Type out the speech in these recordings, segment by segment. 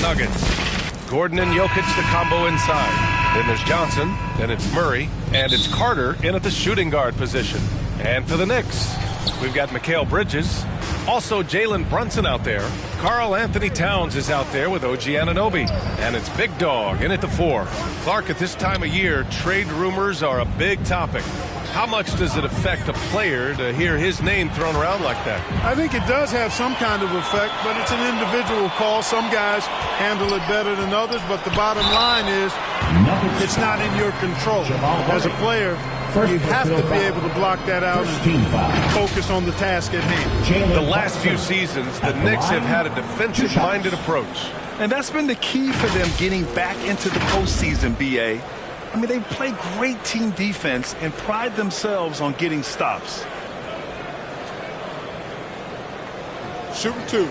Nuggets. Gordon and Jokic, the combo inside. Then there's Johnson, then it's Murray, and it's Carter in at the shooting guard position. And for the Knicks, we've got Mikal Bridges, also Jalen Brunson out there. Karl Anthony Towns is out there with OG Anunoby. And it's Big Dog in at the 4. Clark, at this time of year, trade rumors are a big topic. How much does it affect a player to hear his name thrown around like that? I think it does have some kind of effect, but it's an individual call. Some guys handle it better than others, but the bottom line is it's not in your control. As a player, you have to be able to block that out and focus on the task at hand. The last few seasons, the Knicks have had a defensive-minded approach. And that's been the key for them getting back into the postseason, B.A. I mean, they play great team defense and pride themselves on getting stops. Shooting 2.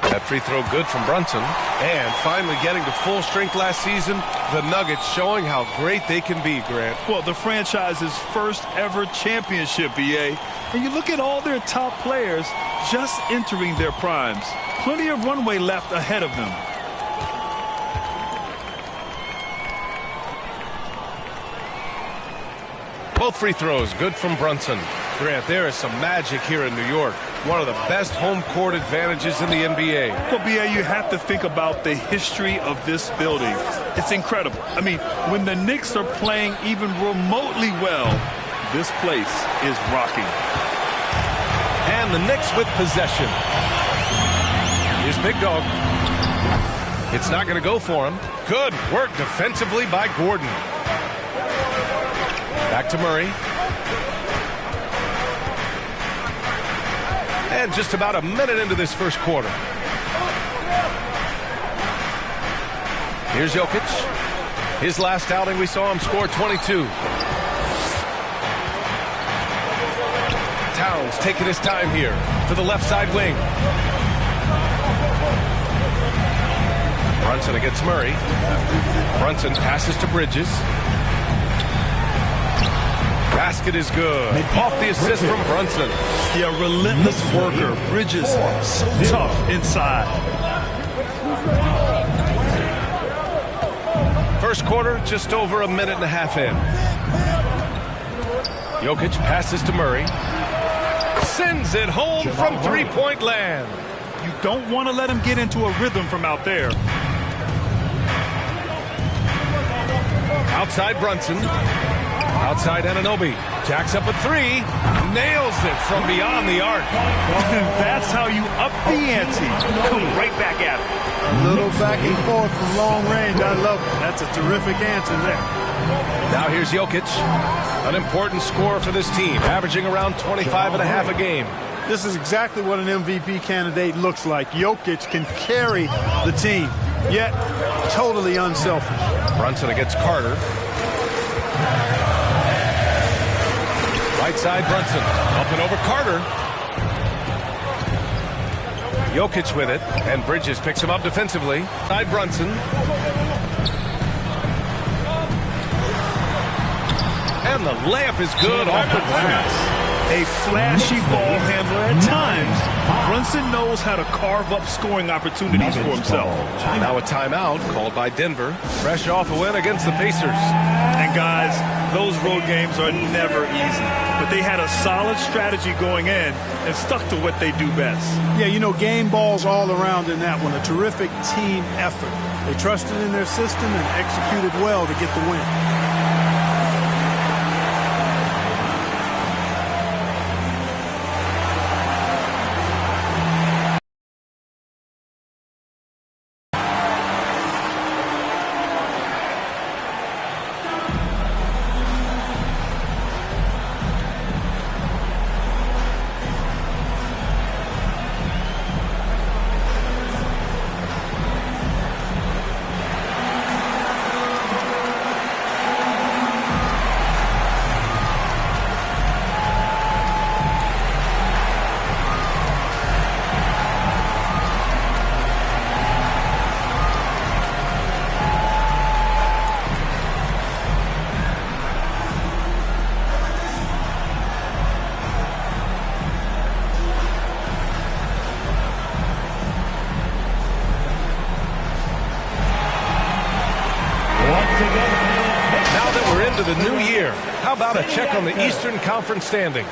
That free throw good from Brunson. And finally getting to full strength last season, the Nuggets showing how great they can be, Grant. Well, the franchise's first ever championship, BA. And you look at all their top players just entering their primes. Plenty of runway left ahead of them. Both free throws good from Brunson. Grant, there is some magic here in New York. One of the best home court advantages in the NBA. Well, B.A., you have to think about the history of this building. It's incredible. I mean, when the Knicks are playing even remotely well, this place is rocking. And the Knicks with possession. Here's Big Dog. It's not going to go for him. Good work defensively by Gordon. Back to Murray. And just about a minute into this first quarter. Here's Jokic. His last outing, we saw him score 22. Towns taking his time here to the left side wing. Brunson against Murray. Brunson passes to Bridges. Basket is good. Off the assist from Brunson. Yeah, relentless worker. Bridges so tough inside. First quarter, just over a minute and a half in. Jokic passes to Murray. Sends it home from three-point land. You don't want to let him get into a rhythm from out there. Outside Brunson. Outside Anunoby. Jacks up a 3. Nails it from beyond the arc. That's how you up the ante. Come right back at it. A little back and forth from long range. I love it. That's a terrific answer there. Now here's Jokic. An important scorer for this team, averaging around 25 and a half a game. This is exactly what an MVP candidate looks like. Jokic can carry the team, yet totally unselfish. Brunson against Carter. Right side Brunson. Up and over Carter. Jokic with it. And Bridges picks him up defensively. Side Brunson. And the layup is good off the glass. A flashy ball handler at times. Brunson knows how to carve up scoring opportunities for himself. Now a timeout called by Denver. Fresh off a win against the Pacers. And guys, those road games are never easy. But they had a solid strategy going in and stuck to what they do best. Yeah, you know, game balls all around in that one. A terrific team effort. They trusted in their system and executed well to get the win. Now that we're into the new year, how about a check on the Eastern Conference standings?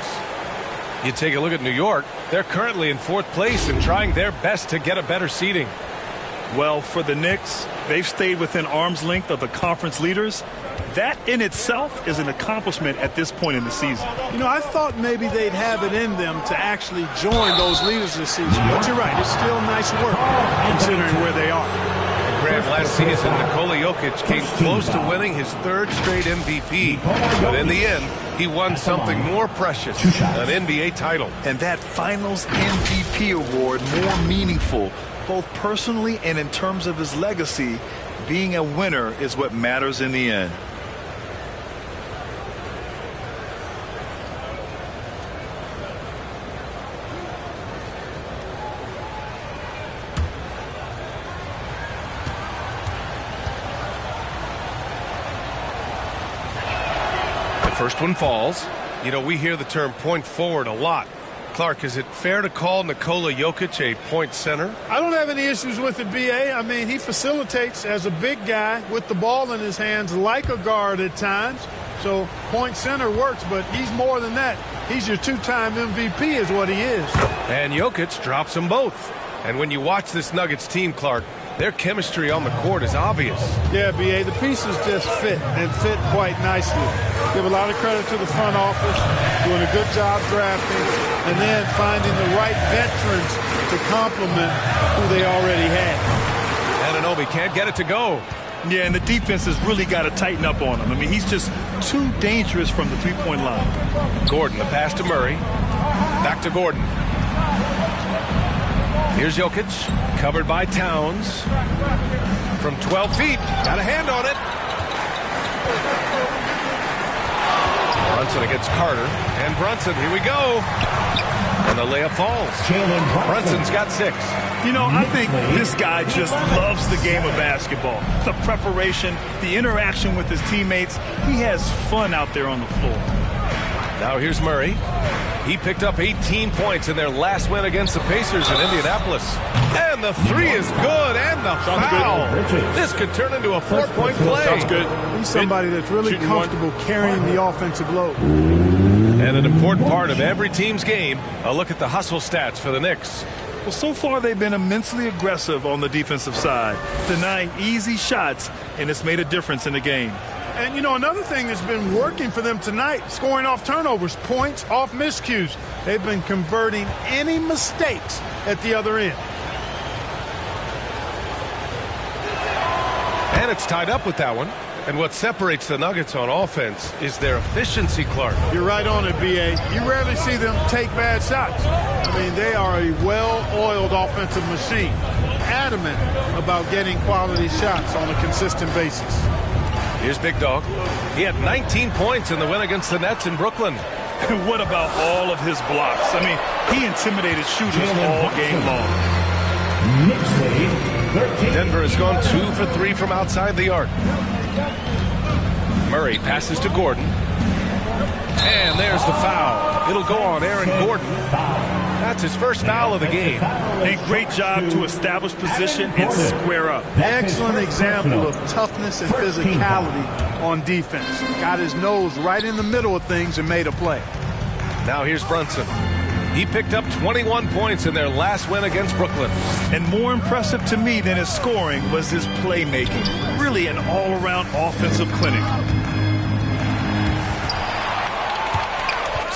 You take a look at New York. They're currently in 4th place and trying their best to get a better seeding. Well, for the Knicks, they've stayed within arm's length of the conference leaders. That in itself is an accomplishment at this point in the season. You know, I thought maybe they'd have it in them to actually join those leaders this season. But you're right, it's still nice work considering where they are. Grant, last season, Nikola Jokic came close to winning his 3rd straight MVP. But in the end, he won something more precious, an NBA title. And that Finals MVP award more meaningful, both personally and in terms of his legacy. Being a winner is what matters in the end. First one falls. You know, we hear the term point forward a lot. Clark, is it fair to call Nikola Jokic a point center? I don't have any issues with it, B.A. I mean, he facilitates as a big guy with the ball in his hands like a guard at times. So point center works, but he's more than that. He's your 2-time MVP is what he is. And Jokic drops them both. And when you watch this Nuggets team, Clark, their chemistry on the court is obvious. Yeah, B.A., the pieces just fit and fit quite nicely. Give a lot of credit to the front office, doing a good job drafting, and then finding the right veterans to complement who they already had. Anunoby can't get it to go. Yeah, and the defense has really got to tighten up on him. I mean, he's just too dangerous from the three-point line. Gordon, the pass to Murray. Back to Gordon. Here's Jokic, covered by Towns. From 12 feet, got a hand on it. Brunson against Carter. And Brunson, here we go. And the layup falls. Brunson's got 6. You know, I think this guy just loves the game of basketball. The preparation, the interaction with his teammates. He has fun out there on the floor. Now here's Murray. He picked up 18 points in their last win against the Pacers in Indianapolis. And the 3 is good, and the foul. This could turn into a 4-point play. Sounds good. He's somebody that's really comfortable carrying the offensive load. And an important part of every team's game, a look at the hustle stats for the Knicks. Well, so far they've been immensely aggressive on the defensive side, denying easy shots, and it's made a difference in the game. And, you know, another thing that's been working for them tonight, scoring off turnovers, points off miscues. They've been converting any mistakes at the other end. And it's tied up with that one. And what separates the Nuggets on offense is their efficiency, Clark. You're right on it, B.A. You rarely see them take bad shots. I mean, they are a well-oiled offensive machine, adamant about getting quality shots on a consistent basis. Here's Big Dog. He had 19 points in the win against the Nets in Brooklyn. And what about all of his blocks? I mean, he intimidated shooters all game long. Denver has gone 2 for 3 from outside the arc. Murray passes to Gordon. And there's the foul. It'll go on Aaron Gordon. That's his first foul of the game. A great job to establish position and square up. Excellent example of toughness and physicality on defense. Got his nose right in the middle of things and made a play. Now here's Brunson. He picked up 21 points in their last win against Brooklyn. And more impressive to me than his scoring was his playmaking. Really an all-around offensive clinic.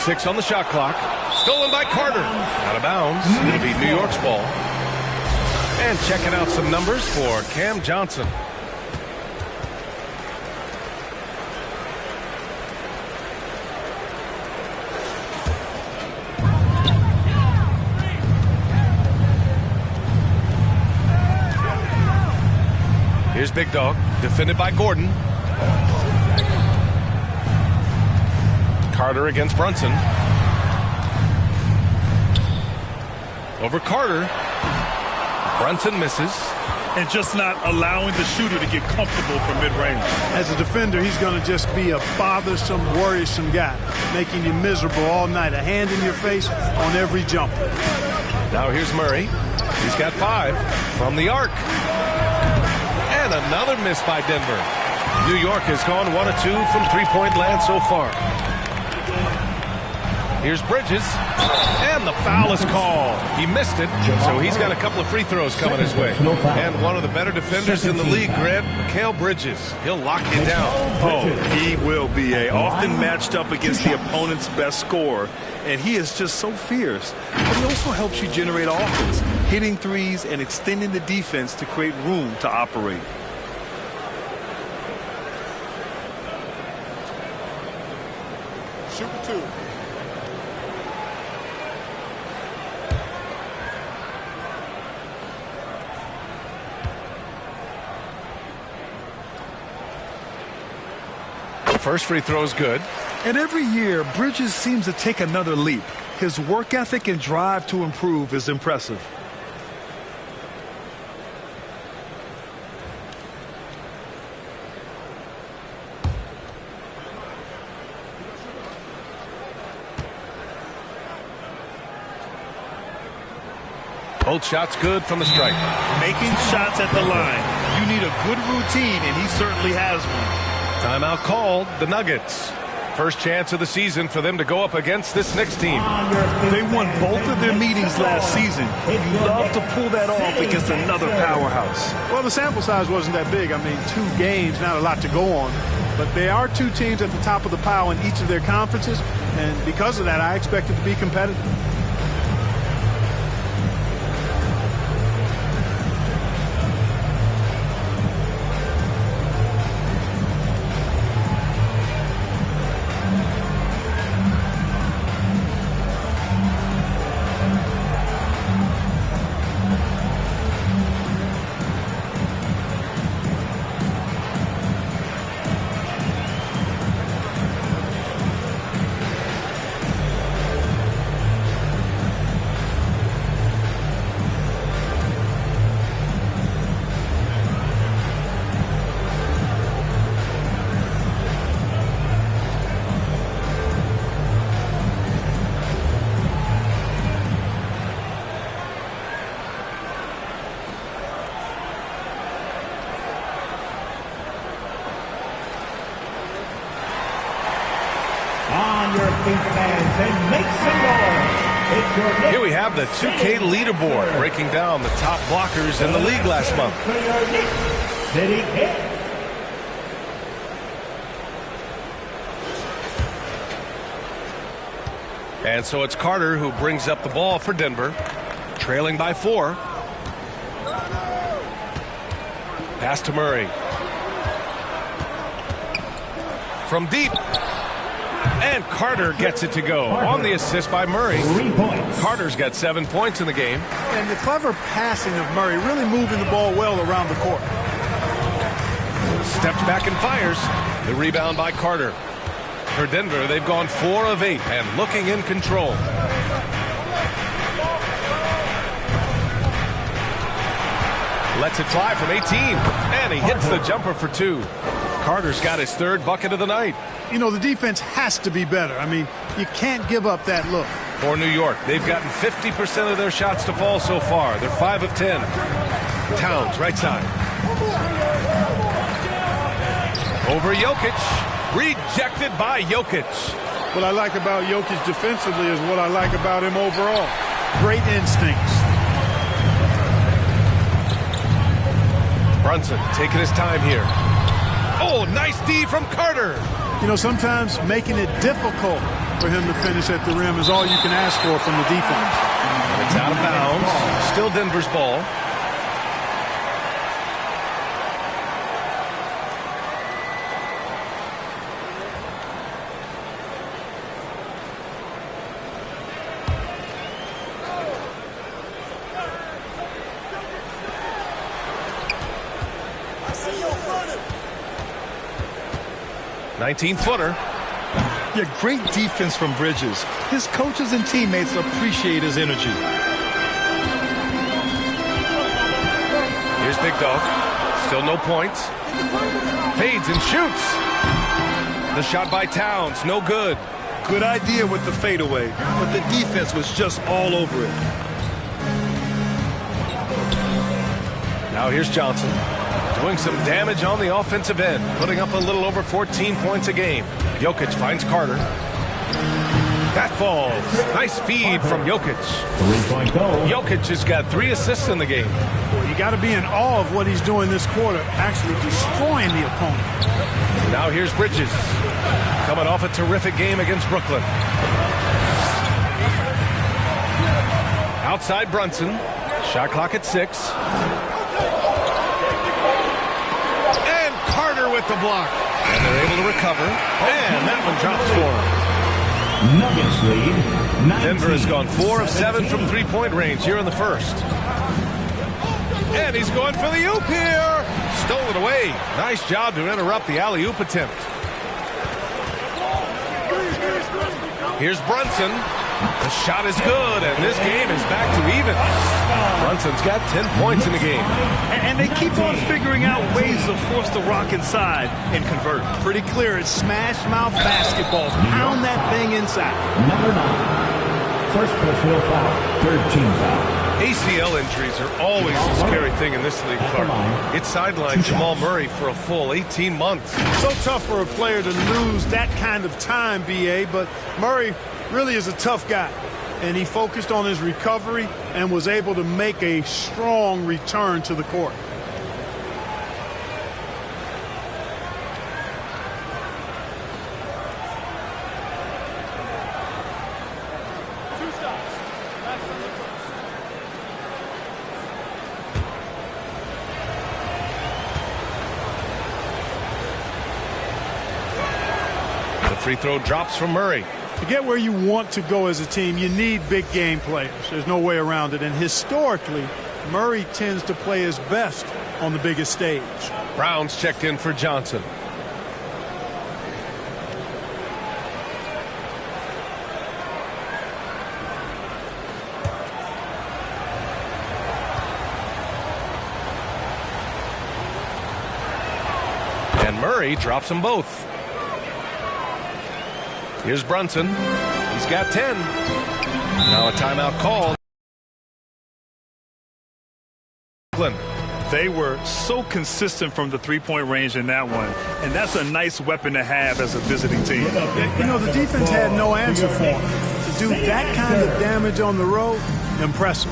6 on the shot clock. Stolen by Carter. Out of bounds. It'll be New York's ball. And checking out some numbers for Cam Johnson. Here's Big Dog, defended by Gordon. Carter against Brunson. Over Carter. Brunson misses. And just not allowing the shooter to get comfortable from mid-range. As a defender, he's going to just be a bothersome, worrisome guy, making you miserable all night. A hand in your face on every jumper. Now here's Murray. He's got 5 from the arc. And another miss by Denver. New York has gone 1 of 2 from three-point land so far. Here's Bridges, and the foul is called. He missed it, so he's got a couple of free throws coming his way. And one of the better defenders in the league, Grant, Mikal Bridges. He'll lock you down. Oh, he will be often matched up against the opponent's best scorer, and he is just so fierce. But he also helps you generate offense, hitting threes and extending the defense to create room to operate. Super 2. First free throw is good. And every year, Bridges seems to take another leap. His work ethic and drive to improve is impressive. Both shots good from the stripe. Making shots at the line. You need a good routine, and he certainly has one. Timeout called, the Nuggets. First chance of the season for them to go up against this Knicks team. They won both of their meetings last season. You'd love to pull that off against another powerhouse. Well, the sample size wasn't that big. I mean, 2 games, not a lot to go on. But they are 2 teams at the top of the pile in each of their conferences. And because of that, I expect it to be competitive. Here we have the 2K leaderboard breaking down the top blockers in the league last month. And so it's Carter who brings up the ball for Denver, trailing by 4. Pass to Murray. From deep. And Carter gets it to go on the assist by Murray. Carter's got 7 points in the game. And the clever passing of Murray, really moving the ball well around the court. Steps back and fires. The rebound by Carter. For Denver, they've gone 4 of 8 and looking in control. Lets it fly from 18. And he hits the jumper for 2. Carter's got his 3rd bucket of the night. You know, the defense has to be better. I mean, you can't give up that look. For New York, they've gotten 50% of their shots to fall so far. They're 5 of 10. Towns, right side. Over Jokic. Rejected by Jokic. What I like about Jokic defensively is what I like about him overall. Great instincts. Brunson taking his time here. Oh, nice D from Carter. You know, sometimes making it difficult for him to finish at the rim is all you can ask for from the defense. It's out of bounds. Still Denver's ball. I see your footer. 19-footer. Yeah, great defense from Bridges. His coaches and teammates appreciate his energy. Here's Big Dog. Still no points. Fades and shoots. The shot by Towns, no good. Good idea with the fadeaway, but the defense was just all over it. Now here's Johnson. doing some damage on the offensive end, putting up a little over 14 points a game. Jokic finds Carter. That falls. Nice feed from Jokic. Jokic has got 3 assists in the game. Well, you got to be in awe of what he's doing this quarter, actually destroying the opponent. Now here's Bridges, coming off a terrific game against Brooklyn. Outside Brunson. Shot clock at 6. And Carter with the block. And they're able to recover. And that one drops for him. Nuggets lead 19. Denver has gone 4 of 7 from three-point range here in the first. And he's going for the oop here. Stole it away. Nice job to interrupt the alley-oop attempt. Here's Brunson. The shot is good, and this game is back to even. Brunson's got 10 points in the game. And they keep on figuring out ways to force the Rock inside and convert. Pretty clear. It's smash mouth basketball. Pound that thing inside. Number 9. First personal foul. Third team foul. ACL injuries are always a scary thing in this league, Clark. It sidelined Jamal Murray for a full 18 months. So tough for a player to lose that kind of time, B.A., but Murray really is a tough guy. And he focused on his recovery and was able to make a strong return to the court. Free throw drops from Murray. To get where you want to go as a team, you need big game players. There's no way around it. And historically, Murray tends to play his best on the biggest stage. Brown's checked in for Johnson. And Murray drops them both. Here's Brunson. He's got 10. Now a timeout called. They were so consistent from the three-point range in that one, and that's a nice weapon to have as a visiting team. You know, the defense had no answer for him. To do that kind of damage on the road, impressive.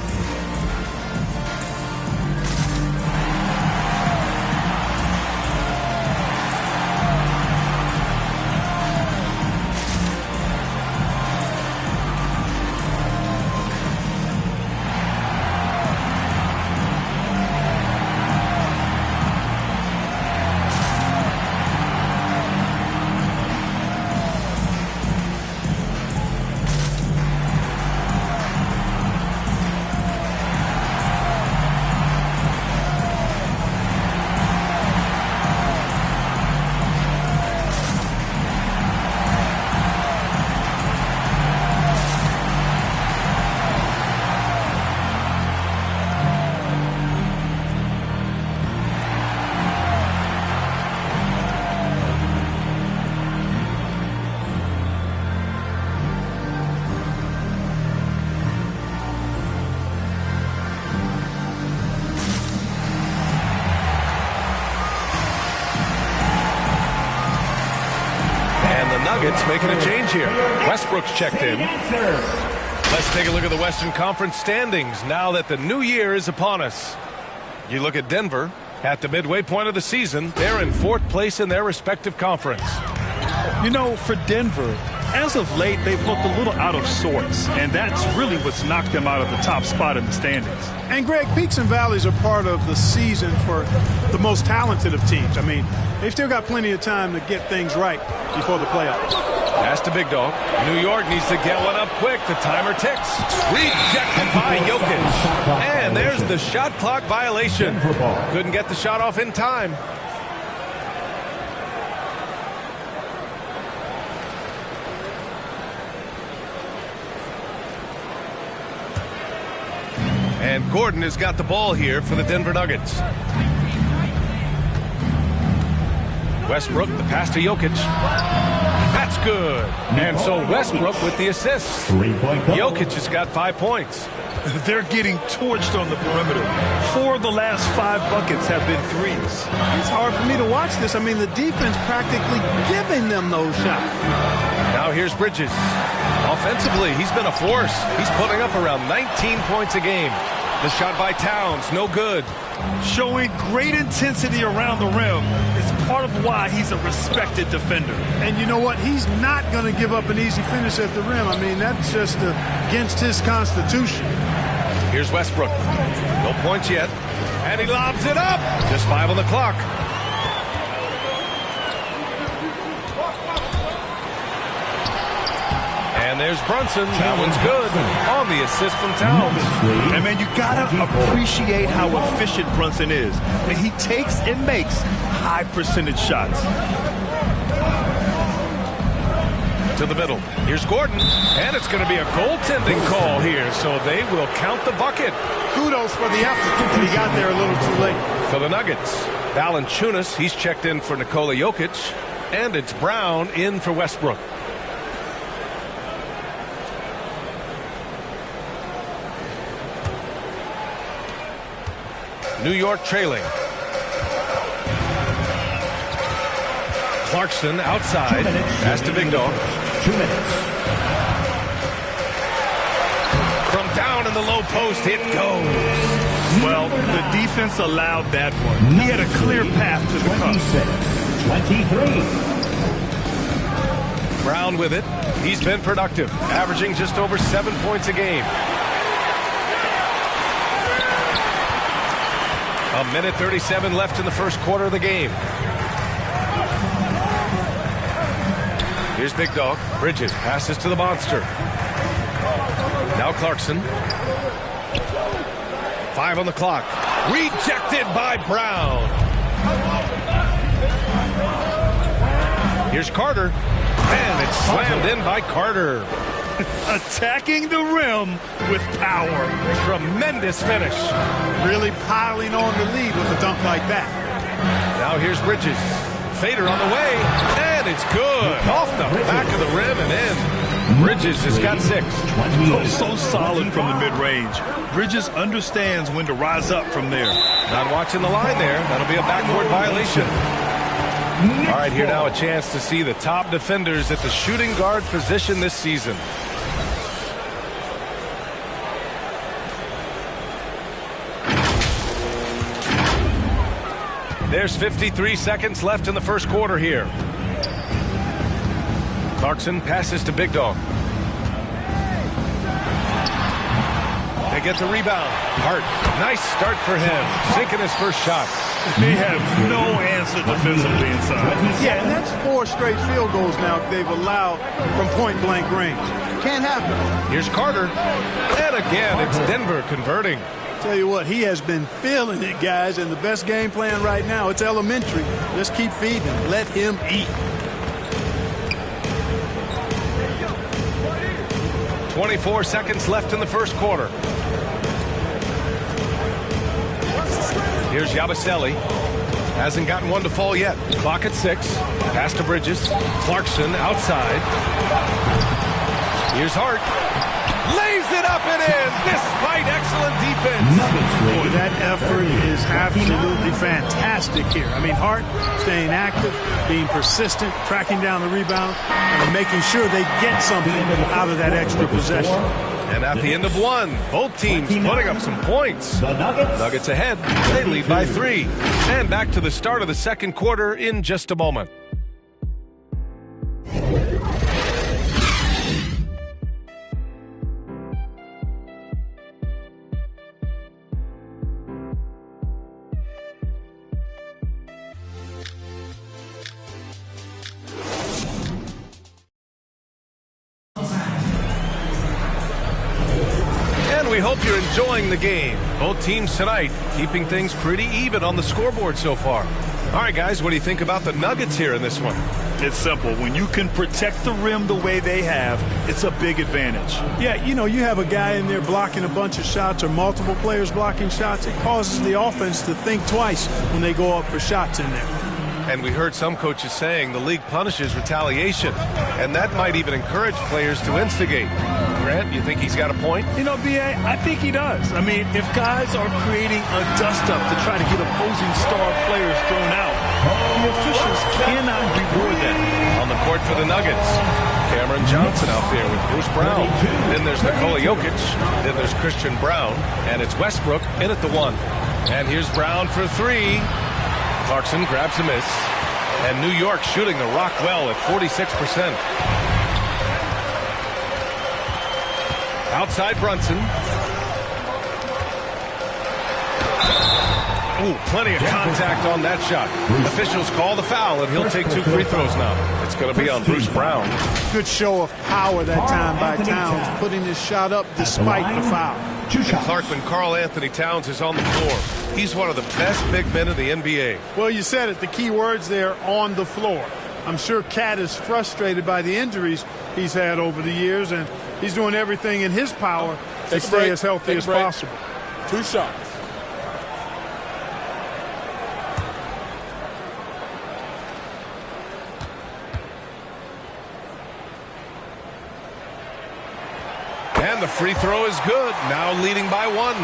Nuggets making a change here. Westbrook's checked in. Let's take a look at the Western Conference standings now that the new year is upon us. You look at Denver at the midway point of the season. They're in 4th place in their respective conference. You know, for Denver, as of late, they've looked a little out of sorts, and that's really what's knocked them out of the top spot in the standings. And, Greg, peaks and valleys are part of the season for the most talented of teams. I mean, they've still got plenty of time to get things right before the playoffs. Pass to Big Dog. New York needs to get one up quick. The timer ticks. Rejected by Jokic. And there's the shot clock violation. Couldn't get the shot off in time. And Gordon has got the ball here for the Denver Nuggets. Westbrook, the pass to Jokic. That's good. And so Westbrook with the assist. Jokic has got 5 points. They're getting torched on the perimeter. 4 of the last 5 buckets have been threes. It's hard for me to watch this. I mean, the defense practically giving them those shots. Now here's Bridges. Offensively, he's been a force. He's putting up around 19 points a game. The shot by Towns, no good. Showing great intensity around the rim is part of why he's a respected defender. And you know what? He's not going to give up an easy finish at the rim. I mean, that's just against his constitution. Here's Westbrook. No points yet. And he lobs it up. Just 5 on the clock. And there's Brunson. That one's good on the assist from Towns. And, man, you got to appreciate how efficient Brunson is. And he takes and makes high-percentage shots. To the middle. Here's Gordon. And it's going to be a goaltending call here, so they will count the bucket. Kudos for the effort. He got there a little too late. For the Nuggets, Valanciunas, he's checked in for Nikola Jokic. And it's Brown in for Westbrook. New York trailing. Clarkson outside. Pass to Big Dog. 2 minutes. From down in the low post, it goes. Well, the defense allowed that one. He had a clear path to the cup. 23. Brown with it. He's been productive, averaging just over 7 points a game. A minute 37 left in the first quarter of the game. Here's Big Dog. Bridges passes to the monster. Now Clarkson. 5 on the clock. Rejected by Brown. Here's Carter. And it's slammed in by Carter. Attacking the rim with power. Tremendous finish. Really piling on the lead with a dunk like that. Now here's Bridges. Fader on the way. And it's good. Off the back of the rim and in. Bridges has got 6. So solid from the mid-range. Bridges understands when to rise up from there. Not watching the line there. That'll be a backcourt violation. All right, here now a chance to see the top defenders at the shooting guard position this season. There's 53 seconds left in the first quarter here. Clarkson passes to Big Dog. They get the rebound. Hart, nice start for him. Sinking his first shot. They have no answer defensively inside. Yeah, and that's 4 straight field goals now they've allowed from point-blank range. Can't happen. Here's Carter. And again, it's Denver converting. Tell you what, he has been feeling it, guys, and the best game plan right now, it's elementary. Let's keep feeding him. Let him eat. 24 seconds left in the first quarter. Here's Yabusele. Hasn't gotten one to fall yet. Clock at 6. Pass to Bridges. Clarkson outside. Here's Hart. Lays it up and in despite excellent defense. Boy, that effort is absolutely fantastic here. I mean, Hart staying active, being persistent, tracking down the rebound, and making sure they get something out of that extra possession. And at the end of 1, both teams putting up some points. Nuggets ahead. They lead by 3. And back to the start of the second quarter in just a moment. We hope you're enjoying the game. Both teams tonight keeping things pretty even on the scoreboard so far. All right, guys, what do you think about the Nuggets here in this one? It's simple. When you can protect the rim the way they have, it's a big advantage. Yeah, you know, you have a guy in there blocking a bunch of shots or multiple players blocking shots. It causes the offense to think twice when they go up for shots in there. And we heard some coaches saying the league punishes retaliation, and that might even encourage players to instigate. Grant, you think he's got a point? You know, B.A., I think he does. I mean, if guys are creating a dust-up to try to get opposing star players thrown out, the officials cannot reward that. On the court for the Nuggets, Cameron Johnson out there with Bruce Brown. Then there's Nikola Jokic. Then there's Christian Brown. And it's Westbrook in at the 1. And here's Brown for 3. Clarkson grabs a miss. And New York shooting the rock well at 46%. Outside Brunson. Ooh, plenty of contact on that shot. Officials call the foul, and he'll take 2 free throws now. It's going to be on Bruce Brown. Good show of power that time by Towns, putting his shot up despite the foul. And Clark, when Karl Anthony Towns is on the floor, he's one of the best big men in the NBA. Well, you said it. The key words there, on the floor. I'm sure Cat is frustrated by the injuries he's had over the years, and he's doing everything in his power to stay as healthy as possible. 2 shots. And the free throw is good, now leading by 1.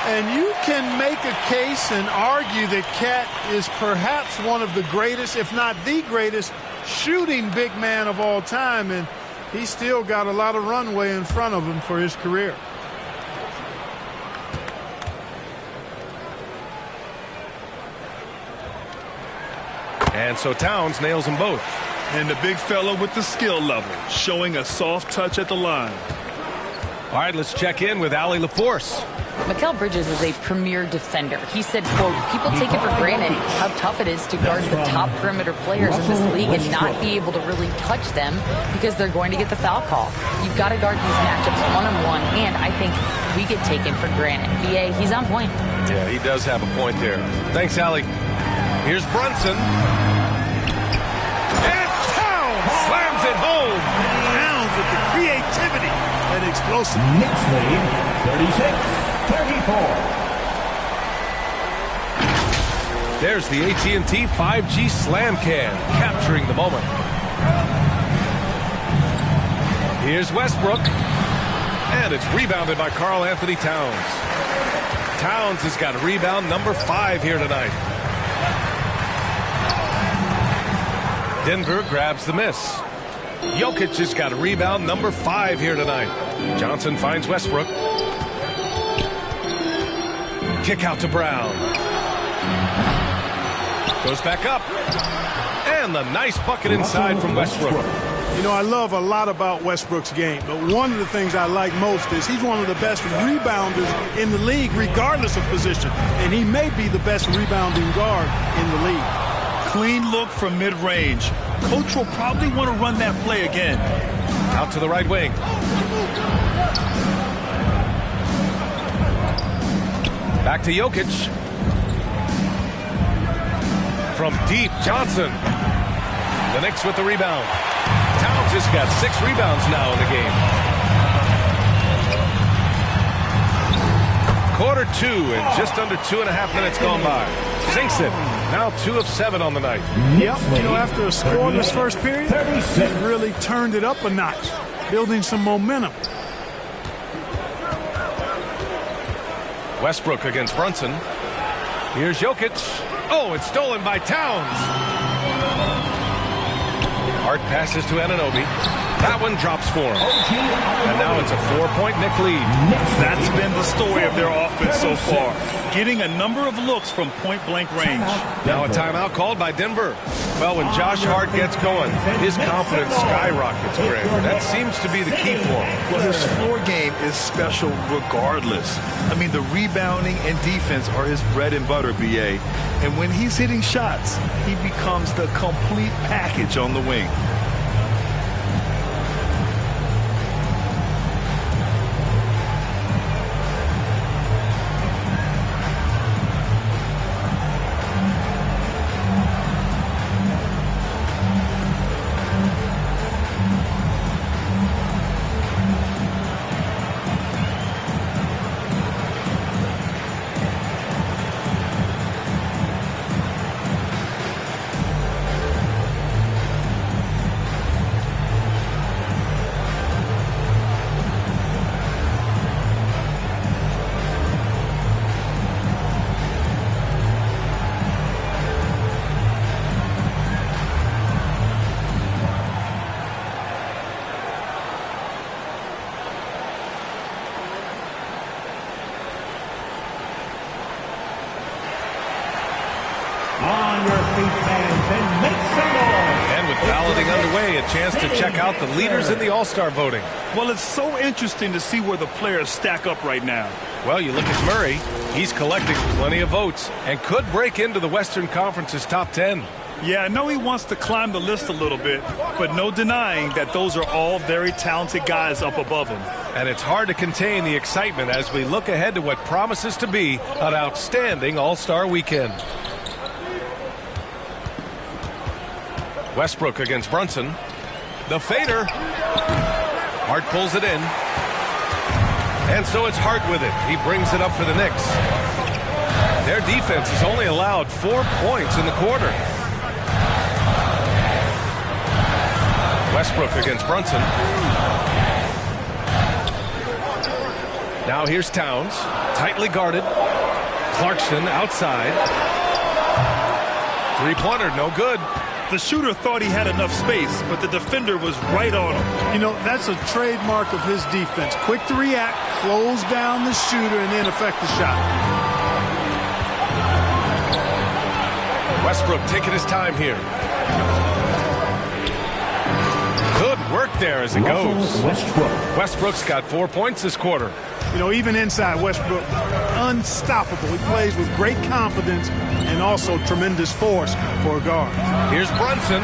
And you can make a case and argue that Cat is perhaps one of the greatest, if not the greatest, shooting big man of all time, and he's still got a lot of runway in front of him for his career. And so Towns nails them both. And the big fella with the skill level, showing a soft touch at the line. All right, let's check in with Allie LaForce. Mikal Bridges is a premier defender. He said, quote, people take it for granted how tough it is to guard the top perimeter players in this league and not be able to really touch them because they're going to get the foul call. You've got to guard these matchups one-on-one, and I think we get taken for granted. B.A., he's on point. Yeah, he does have a point there. Thanks, Allie. Here's Brunson. And Towns slams it home. Towns with the creativity and explosive. Knicks lead 36-34. There's the AT&T 5G Slam Can, capturing the moment. Here's Westbrook. And it's rebounded by Karl Anthony Towns. Towns has got rebound number 5 here tonight. Denver grabs the miss. Jokic has got a rebound number 5 here tonight. Johnson finds Westbrook. Kick out to Brown. Goes back up. And the nice bucket inside from Westbrook. You know, I love a lot about Westbrook's game, but one of the things I like most is he's one of the best rebounders in the league, regardless of position. And he may be the best rebounding guard in the league. Clean look from mid-range. Coach will probably want to run that play again. Out to the right wing. Back to Jokic. From deep, Johnson. The Knicks with the rebound. Towns has got 6 rebounds now in the game. Quarter 2 and just under 2.5 minutes gone by. Sinks it. Now 2 of 7 on the night. Yep, you know, after a scoreless first period, he really turned it up a notch, building some momentum. Westbrook against Brunson. Here's Jokic. Oh, it's stolen by Towns. Hart passes to Anunoby. That one drops for him. And now it's a 4-point Knick lead. That's been the story of their offense so far. Getting a number of looks from point-blank range. Now a timeout called by Denver. Well, when Josh Hart gets going, his confidence skyrockets, Greg. That seems to be the key for him. Well, his floor game is special regardless. I mean, the rebounding and defense are his bread and butter, B.A. And when he's hitting shots, he becomes the complete package on the wing. fans, and make some noise. And with balloting underway, a chance to check out the leaders in the All-Star voting. Well, it's so interesting to see where the players stack up right now. Well, you look at Murray. He's collecting plenty of votes and could break into the Western Conference's top 10. Yeah, I know he wants to climb the list a little bit, but no denying that those are all very talented guys up above him. And it's hard to contain the excitement as we look ahead to what promises to be an outstanding All-Star weekend. Westbrook against Brunson. The fader. Hart pulls it in. And so it's Hart with it. He brings it up for the Knicks. Their defense has only allowed 4 points in the quarter. Westbrook against Brunson. Now here's Towns. Tightly guarded. Clarkson outside. Three-pointer, no good. The shooter thought he had enough space, but the defender was right on him. You know, that's a trademark of his defense. Quick to react, close down the shooter, and then affect the shot. Westbrook taking his time here. Good work there as it goes. Westbrook's got 4 points this quarter. You know, even inside Westbrook, unstoppable. He plays with great confidence and also tremendous force for a guard. Here's Brunson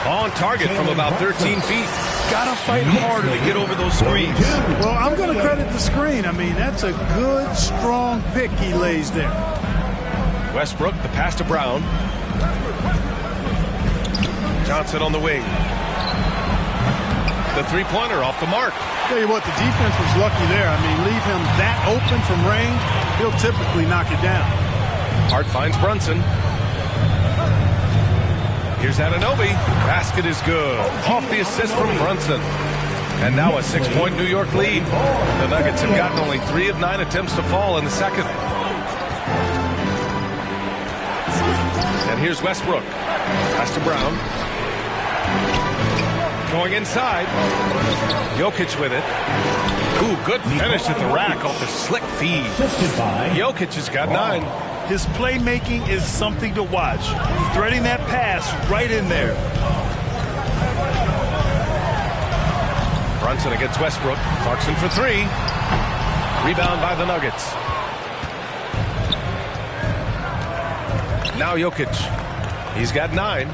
on target from about 13 feet. Gotta fight harder to get over those screens. Well, I'm going to credit the screen. I mean, that's a good, strong pick he lays there. Westbrook, the pass to Brown. Johnson on the wing. The three-pointer off the mark. Tell you what, the defense was lucky there. I mean, leave him that open from range, he'll typically knock it down. Hart finds Brunson. Here's Anunoby. Basket is good. Off the assist from Brunson. And now a 6-point New York lead. The Nuggets have gotten only 3 of 9 attempts to fall in the second. And here's Westbrook. Pass to Brown. Going inside. Jokic with it. Ooh, good finish at the rack off the slick feed. Jokic has got 9. His playmaking is something to watch. Threading that pass right in there. Brunson against Westbrook. Clarkson for 3. Rebound by the Nuggets. Now Jokic. He's got 9.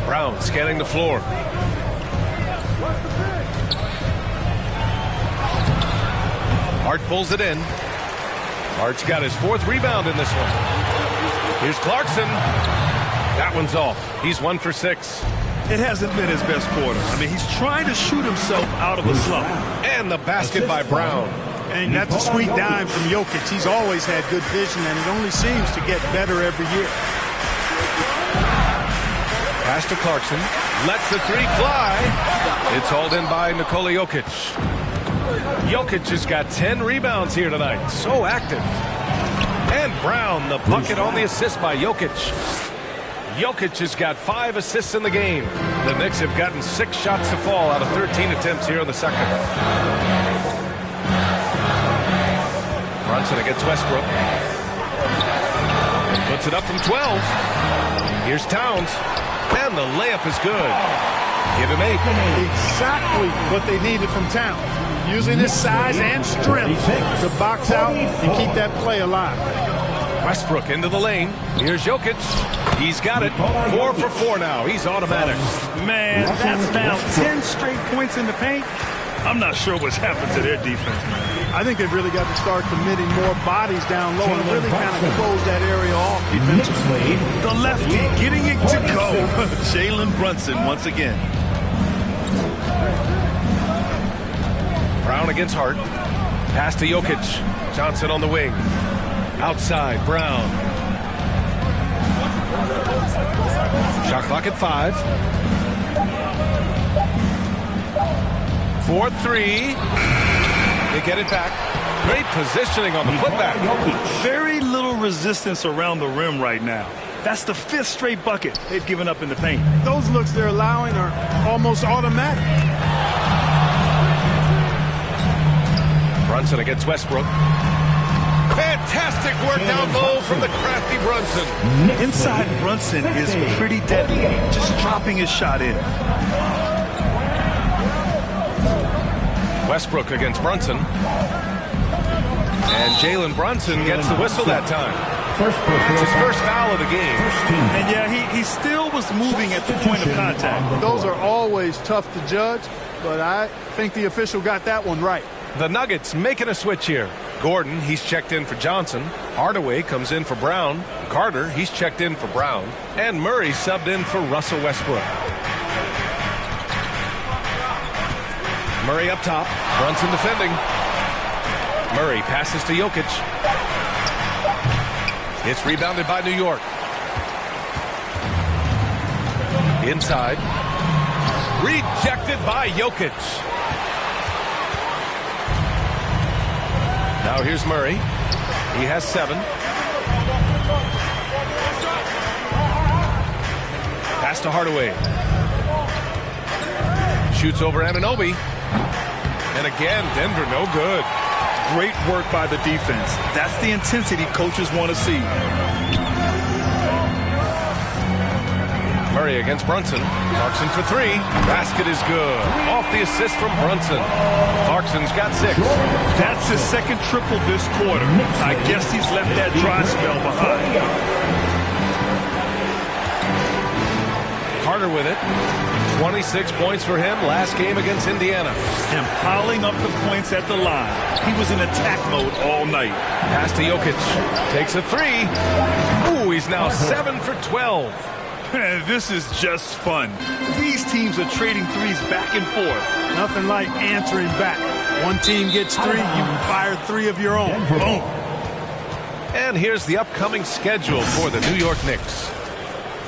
Brown scanning the floor. Hart pulls it in. Hart's got his 4th rebound in this one. Here's Clarkson. That one's off. He's 1 for 6. It hasn't been his best quarter. I mean, he's trying to shoot himself out of a slump. And the basket by Brown. And that's a sweet dime from Jokic. He's always had good vision, and it only seems to get better every year. Pass to Clarkson. Lets the 3 fly. It's hauled in by Nikola Jokic. Jokic has got 10 rebounds here tonight. So active. And Brown, the bucket on the assist by Jokic. Jokic has got 5 assists in the game. The Knicks have gotten 6 shots to fall out of 13 attempts here in the second. Brunson against Westbrook. Puts it up from 12. Here's Towns. And the layup is good. Give him 8. Exactly what they needed from Towns. Using his size and strength to box out and keep that play alive. Westbrook into the lane. Here's Jokic. He's got it. 4 for 4 now. He's automatic. Man, that's now 10 straight points in the paint. I'm not sure what's happened to their defense. I think they've really got to start committing more bodies down low and really kind of close that area off defensively. The lefty getting it to go. Jalen Brunson once again. Brown against Hart. Pass to Jokic. Johnson on the wing. Outside, Brown. Shot clock at 5. 4-3. They get it back. Great positioning on the putback. Very little resistance around the rim right now. That's the 5th straight bucket they've given up in the paint. Those looks they're allowing are almost automatic. Brunson against Westbrook. Fantastic work down low from the crafty Brunson. Inside Brunson is pretty deadly, just dropping his shot in. Westbrook against Brunson. And Jalen Brunson gets the whistle that time. It's his first foul of the game. And yeah, he still was moving at the point of contact. Those are always tough to judge, but I think the official got that one right. The Nuggets making a switch here. Gordon, he's checked in for Johnson. Hardaway comes in for Brown. Carter, he's checked in for Brown. And Murray subbed in for Russell Westbrook. Murray up top. Brunson defending. Murray passes to Jokic. It's rebounded by New York. Inside. Rejected by Jokic. Now here's Murray. He has 7. Pass to Hardaway. Shoots over Anunoby. And again, Denver no good. Great work by the defense. That's the intensity coaches want to see. Murray against Brunson. Clarkson for 3. Basket is good. Off the assist from Brunson. Clarkson's got 6. That's his second triple this quarter. I guess he's left that dry spell behind. Carter with it. 26 points for him last game against Indiana. And piling up the points at the line. He was in attack mode all night. Pass to Jokic. Takes a 3. Ooh, he's now 7 for 12. This is just fun. These teams are trading threes back and forth. Nothing like answering back. One team gets 3, you fire 3 of your own. Boom. And here's the upcoming schedule for the New York Knicks.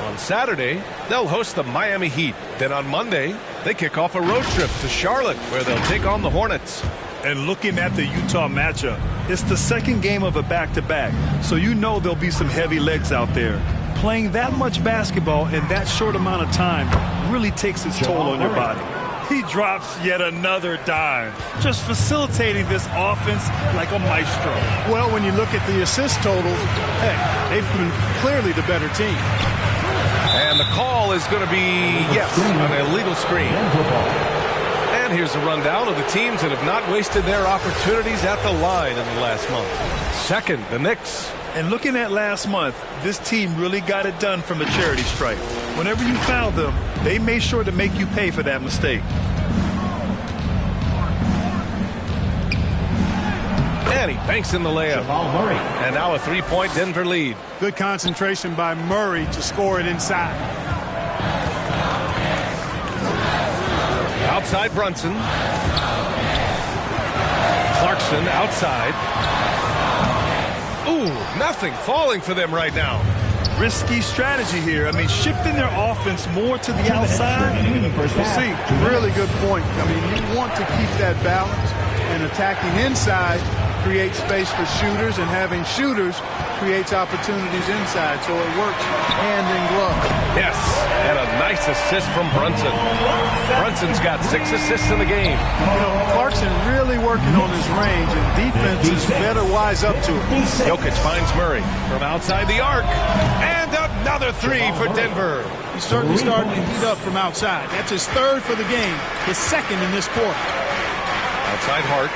On Saturday, they'll host the Miami Heat. Then on Monday, they kick off a road trip to Charlotte, where they'll take on the Hornets. And looking at the Utah matchup, it's the second game of a back-to-back, so you know there'll be some heavy legs out there. Playing that much basketball in that short amount of time really takes its toll on your body. He drops yet another dime, just facilitating this offense like a maestro. Well, when you look at the assist totals, hey, they've been clearly the better team. And the call is going to be, yes, an illegal screen. And here's a rundown of the teams that have not wasted their opportunities at the line in the last month. Second, the Knicks. And looking at last month, this team really got it done from a charity stripe. Whenever you fouled them, they made sure to make you pay for that mistake. And he banks in the layup. And now a 3-point Denver lead. Good concentration by Murray to score it inside. Outside Brunson. Clarkson outside. Ooh, nothing falling for them right now. Risky strategy here. I mean, shifting their offense more to the outside. We'll see. Really good point. I mean, you want to keep that balance, and attacking inside creates space for shooters, and having shooters creates opportunities inside, so it works hand in glove. Yes, and a nice assist from Brunson. Brunson's got 6 assists in the game. You know, Clarkson really working on his range, and defenses better wise up to it. Jokic finds Murray from outside the arc, and another 3 for Denver. He's certainly starting to heat up from outside. That's his 3rd for the game, his 2nd in this quarter. Outside Hart.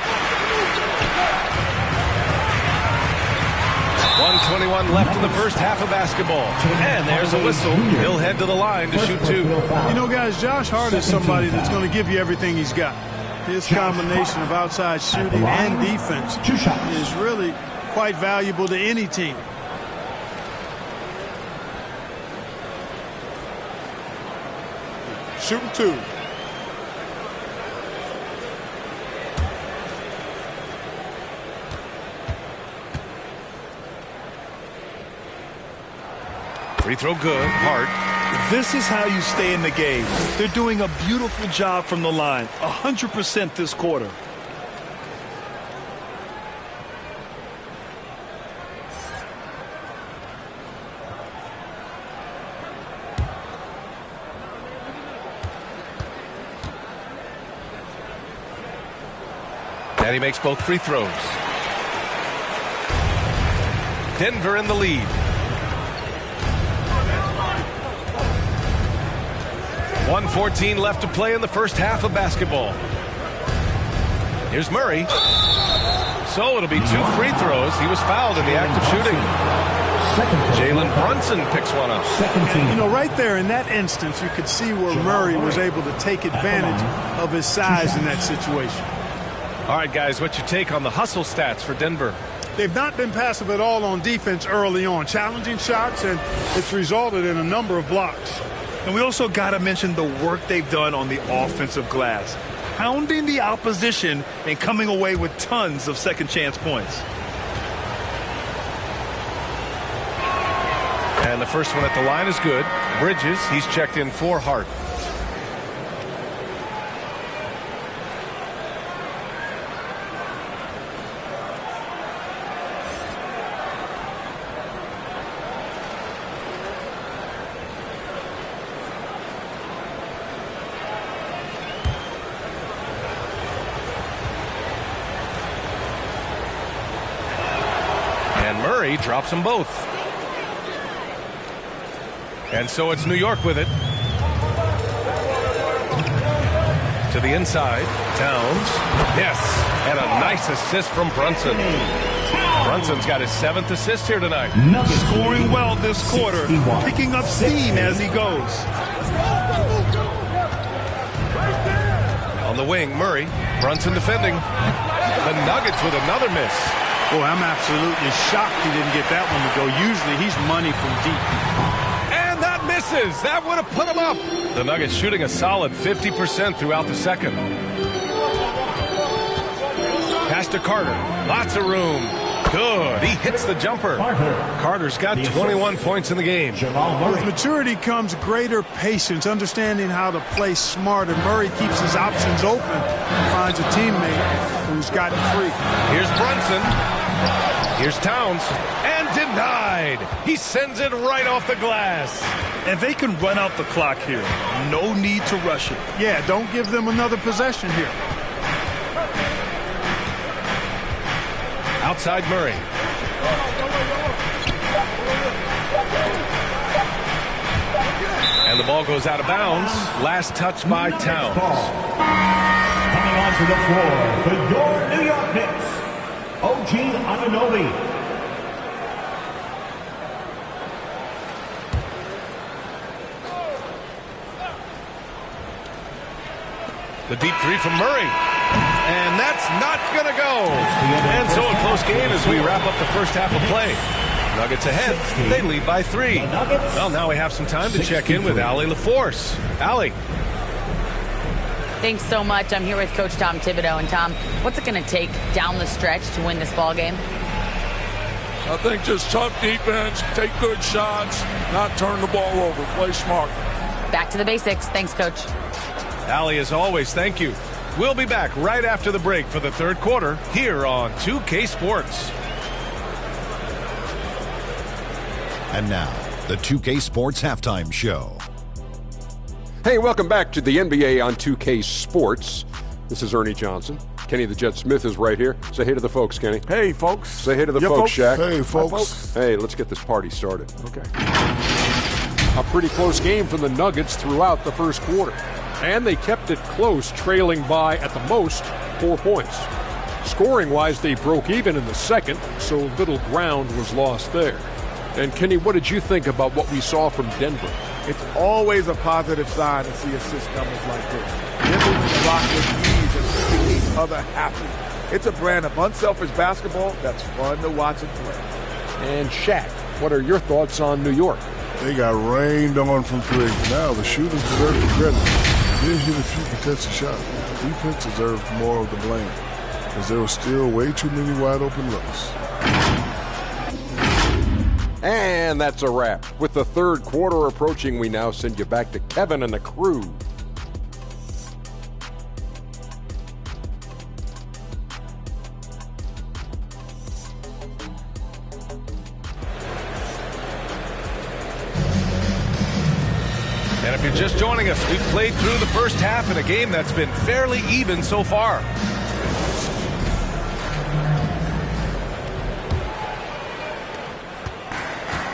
1:21 left in the first half of basketball. And there's a whistle. He'll head to the line to shoot 2. You know, guys, Josh Hart is somebody that's going to give you everything he's got. His combination of outside shooting and defense is really quite valuable to any team. Shooting 2. Free throw good. Hart. This is how you stay in the game. They're doing a beautiful job from the line. 100% this quarter. And he makes both free throws. Denver in the lead. 1:14 left to play in the first half of basketball. Here's Murray. So it'll be 2 free throws. He was fouled in the act of shooting. Jalen Brunson picks one up. You know, right there in that instance, you could see where Murray was able to take advantage of his size in that situation. All right, guys, what's your take on the hustle stats for Denver? They've not been passive at all on defense early on. Challenging shots, and it's resulted in a number of blocks. And we also got to mention the work they've done on the offensive glass, pounding the opposition and coming away with tons of second chance points. And the first one at the line is good. Bridges, he's checked in for Hart. Murray drops them both. And so it's New York with it. To the inside. Towns. Yes. And a nice assist from Brunson. Brunson's got his 7th assist here tonight. Scoring well this quarter. Picking up steam as he goes. On the wing, Murray. Brunson defending. The Nuggets with another miss. Boy, I'm absolutely shocked he didn't get that one to go. Usually he's money from deep. And that misses. That would have put him up. The Nuggets shooting a solid 50% throughout the second. Pass to Carter. Lots of room. Good. He hits the jumper. Carter's got 21 points in the game. With maturity comes greater patience, understanding how to play smart, and Murray keeps his options open and finds a teammate who's gotten free. Here's Brunson. Here's Towns. And denied. He sends it right off the glass. And they can run out the clock here. No need to rush it. Yeah, don't give them another possession here. Outside Murray. And the ball goes out of bounds. Last touch by Towns. Coming onto the floor for your New York Knicks, OG Anunoby. The deep three from Murray. And that's not going to go. And so a close game as we wrap up the first half of play. Nuggets ahead. They lead by 3. Well, now we have some time to check in with Allie LaForce. Allie. Thanks so much. I'm here with Coach Tom Thibodeau. And Tom, what's it going to take down the stretch to win this ball game? I think just tough defense, take good shots, not turn the ball over, play smart. Back to the basics. Thanks, Coach. Allie, as always, thank you. We'll be back right after the break for the third quarter here on 2K Sports. And now, the 2K Sports Halftime Show. Hey, welcome back to the NBA on 2K Sports. This is Ernie Johnson. Kenny the Jet Smith is right here. Say hey to the folks, Kenny. Hey, folks. Say hey to the folks, Shaq. Hey, folks. Hey, let's get this party started. Okay. A pretty close game for the Nuggets throughout the first quarter. And they kept it close, trailing by, at the most, 4 points. Scoring-wise, they broke even in the second, so little ground was lost there. And, Kenny, what did you think about what we saw from Denver? It's always a positive sign to see assist numbers like this. Denver wins the rock with ease and keeping each other happy. It's a brand of unselfish basketball that's fun to watch and play. And, Shaq, what are your thoughts on New York? They got rained on from 3. Now the shooters deserve the credit. They did hit a few contested shots. The defense deserved more of the blame because there were still way too many wide open looks. And that's a wrap. With the third quarter approaching, we now send you back to Kevin and the crew. And if you're just joining us, we've played through the first half in a game that's been fairly even so far.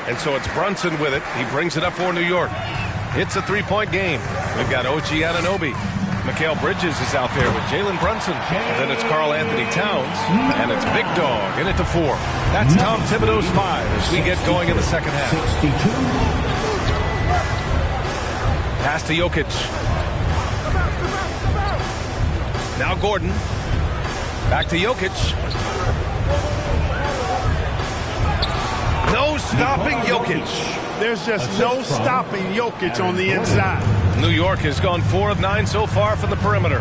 And so it's Brunson with it. He brings it up for New York. It's a three-point game. We've got OG Anunoby. Mikal Bridges is out there with Jalen Brunson. Then it's Karl Anthony Towns. And it's Big Dog in it to 4. That's Tom Thibodeau's 5 as we get going in the second half. Pass to Jokic. Now Gordon. Back to Jokic. No stopping Jokic. There's just no stopping Jokic on the inside. New York has gone 4 of 9 so far from the perimeter.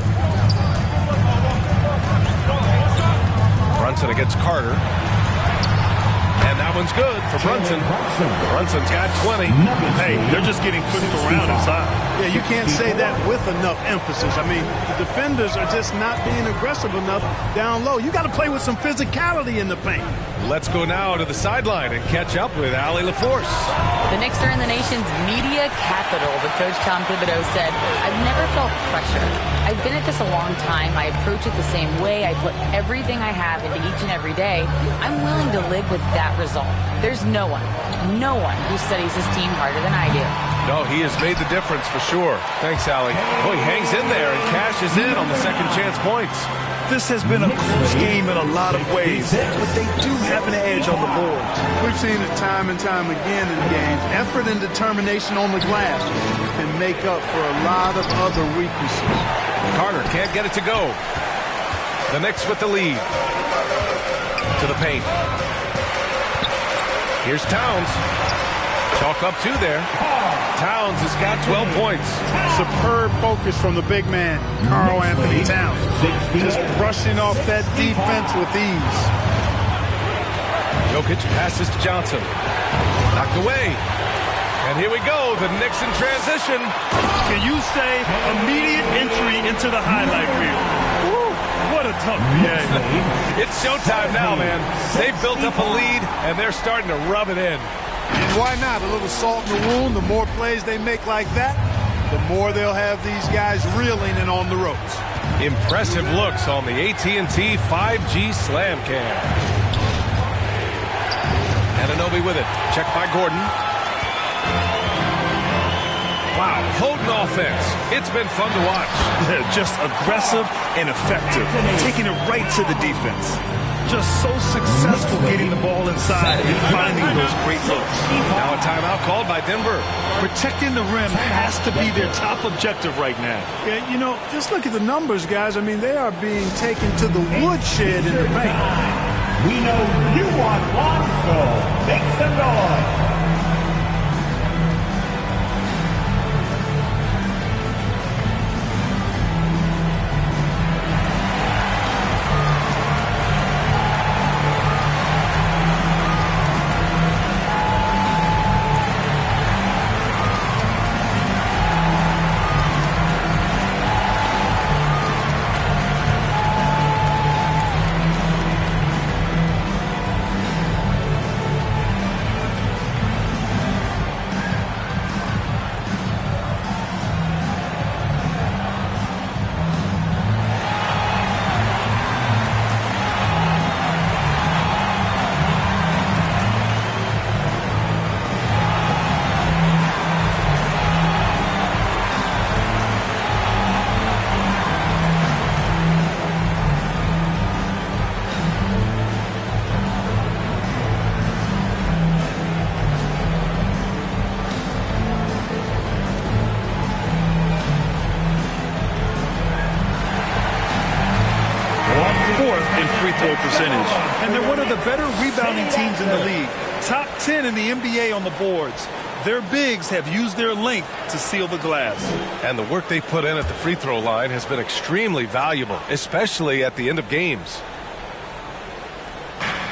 Brunson against Carter. And that one's good for Brunson. Brunson's got 20. Hey, they're just getting pushed around inside. Yeah, you can't say that with enough emphasis. I mean, the defenders are just not being aggressive enough down low. You got to play with some physicality in the paint. Let's go now to the sideline and catch up with Allie LaForce. The Knicks are in the nation's media capital, but Coach Tom Thibodeau said, I've never felt pressure. I've been at this a long time. I approach it the same way. I put everything I have into each and every day. I'm willing to live with that result. There's no one who studies his team harder than I do. No, he has made the difference for sure. Thanks, Allie. Boy, he hangs in there and cashes in on the second chance points. This has been a close game in a lot of ways, but they do have an edge on the boards. We've seen it time and time again in games. Effort and determination on the glass can make up for a lot of other weaknesses. Carter can't get it to go. The Knicks with the lead. To the paint. Here's Towns. Chalk up 2 there. Towns has got 12 points. Superb focus from the big man, Karl Anthony Towns. Just brushing off that defense with ease. Jokic passes to Johnson. Knocked away. And here we go, the Knicks in transition. Can you say immediate entry into the highlight reel? Woo, what a tough game. It's showtime now, man. They've built up a lead, and they're starting to rub it in. And why not? A little salt in the wound. The more plays they make like that, the more they'll have these guys reeling and on the ropes. Impressive looks on the AT&T 5G Slam Cam. Anunoby with it. Checked by Gordon. Wow, potent offense. It's been fun to watch. Just aggressive and effective. Taking it right to the defense. Just so successful getting the ball inside and finding those great looks. Now a timeout called by Denver. Protecting the rim has to be their top objective right now. Yeah, you know, just look at the numbers, guys. I mean, they are being taken to the woodshed in the paint. We know you want one, so make some noise. Percentage. And they're one of the better rebounding teams in the league. Top 10 in the NBA on the boards. Their bigs have used their length to seal the glass. And the work they put in at the free throw line has been extremely valuable, especially at the end of games.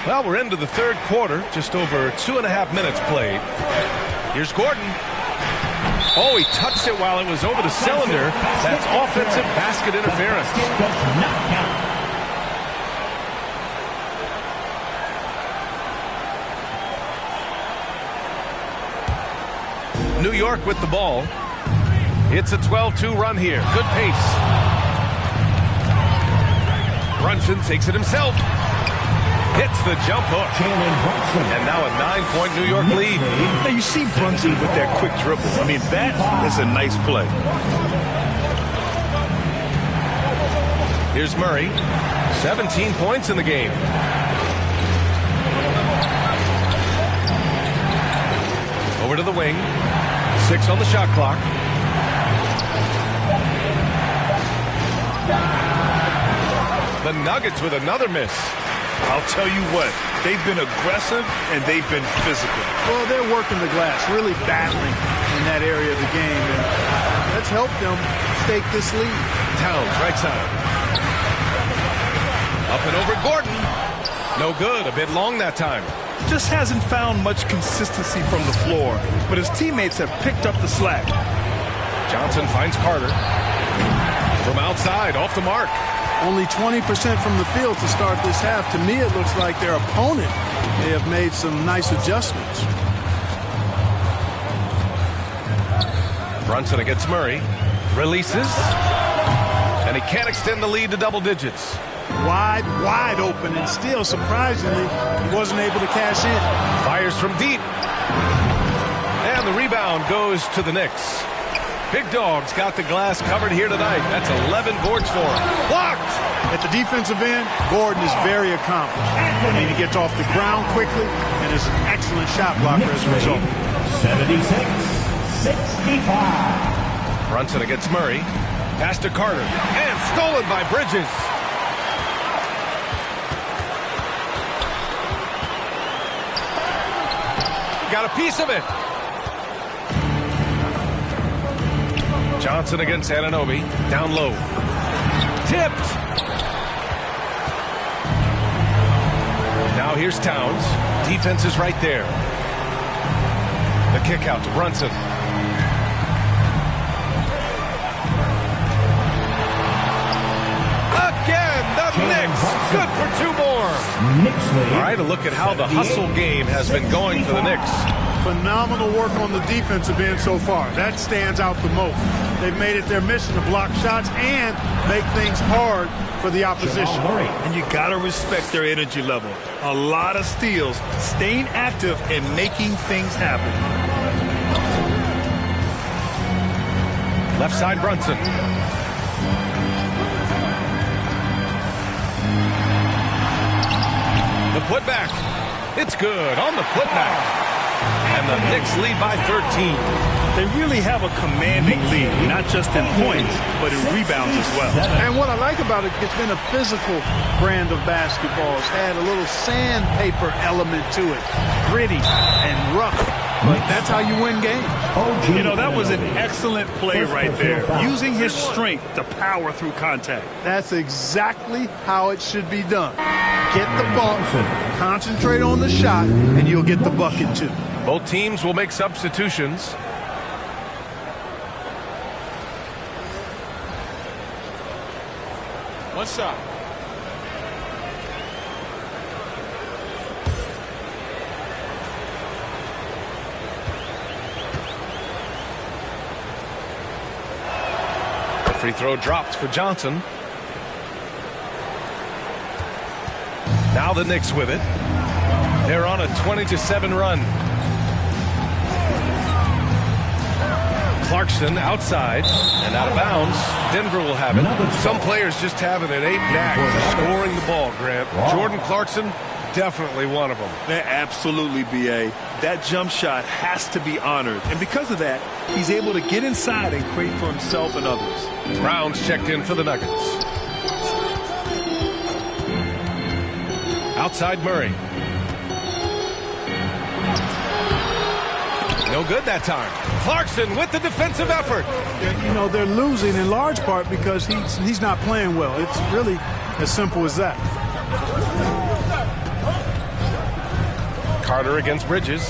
Well, we're into the third quarter, just over 2.5 minutes played. Here's Gordon. Oh, he touched it while it was over the cylinder. That's offensive basket interference. New York with the ball. It's a 12-2 run here. Good pace. Brunson takes it himself. Hits the jump hook. And now a 9-point New York lead. Now you see Brunson with that quick dribble. I mean, that is a nice play. Here's Murray. 17 points in the game. Over to the wing. 6 on the shot clock. The Nuggets with another miss. I'll tell you what, they've been aggressive and they've been physical. Well, they're working the glass, really battling in that area of the game. And let's help them stake this lead. Towns, right side. Up and over Gordon. No good, a bit long that time. Just hasn't found much consistency from the floor, but his teammates have picked up the slack. Johnson finds Carter. From outside, off the mark. Only 20% from the field to start this half. To me, it looks like their opponent may have made some nice adjustments. Brunson against Murray. Releases. And he can't extend the lead to double digits. Wide open, and still, surprisingly, he wasn't able to cash in. Fires from deep. And the rebound goes to the Knicks. Big Dog's got the glass covered here tonight. That's 11 boards for him. Blocked! At the defensive end, Gordon is very accomplished. I mean, he gets off the ground quickly and is an excellent shot blocker as a result. 76-65. Brunson against Murray. Pass to Carter. And stolen by Bridges. Got a piece of it. Johnson against Anunoby. Down low. Tipped. Now here's Towns. Defense is right there. The kick out to Brunson. Again, the Knicks. Good for 2 more. All right, a look at how the hustle game has been going for the Knicks. Phenomenal work on the defensive end so far. That stands out the most. They've made it their mission to block shots and make things hard for the opposition. And you got to respect their energy level. A lot of steals, staying active and making things happen. Left side Brunson. The putback. It's good on the putback. And the Knicks lead by 13. They really have a commanding lead, not just in points, but in rebounds as well. And what I like about it, it's been a physical brand of basketball. It's had a little sandpaper element to it. Gritty and rough. But that's how you win games. You know, that was an excellent play right there. Using his strength to power through contact. That's exactly how it should be done. Get the ball, concentrate on the shot, and you'll get the bucket too. Both teams will make substitutions. One shot. The free throw dropped for Johnson. Now the Knicks with it. They're on a 20-7 run. Clarkson outside and out of bounds. Denver will have it. Some players just have an innate knack for scoring the ball, Grant. Jordan Clarkson, definitely one of them. Yeah, absolutely, B.A. That jump shot has to be honored. And because of that, he's able to get inside and create for himself and others. Brown's checked in for the Nuggets. Outside Murray. No good that time. Clarkson with the defensive effort. You know, they're losing in large part because he's not playing well. It's really as simple as that. Carter against Bridges.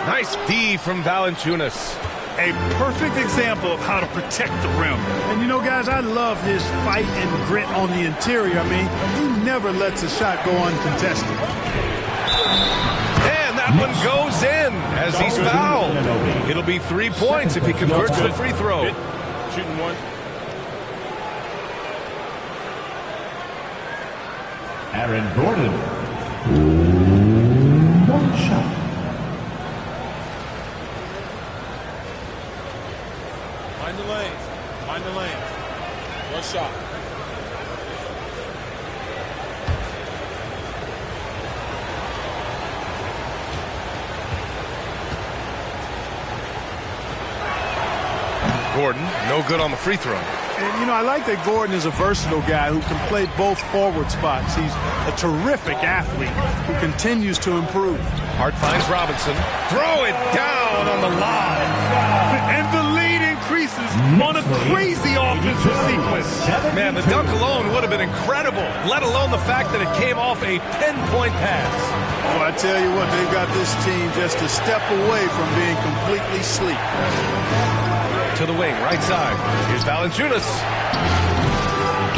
Nice D from Valanciunas. A perfect example of how to protect the rim. And you know, guys, I love his fight and grit on the interior. I mean, he never lets a shot go uncontested. And that one goes in as he's fouled. It'll be 3 points if he converts the free throw. Shooting one. Aaron Gordon. One shot. Find the lane. Find the lane. One shot. Gordon, no good on the free throw. And, you know, I like that Gordon is a versatile guy who can play both forward spots. He's a terrific athlete who continues to improve. Hart finds Robinson. Throw it down on the line. And the lead increases on a crazy offensive sequence. Man, the dunk alone would have been incredible, let alone the fact that it came off a pinpoint pass. Oh, I tell you what, they've got this team just a step away from being completely sleek. To the wing, right side. Here's Valanciunas.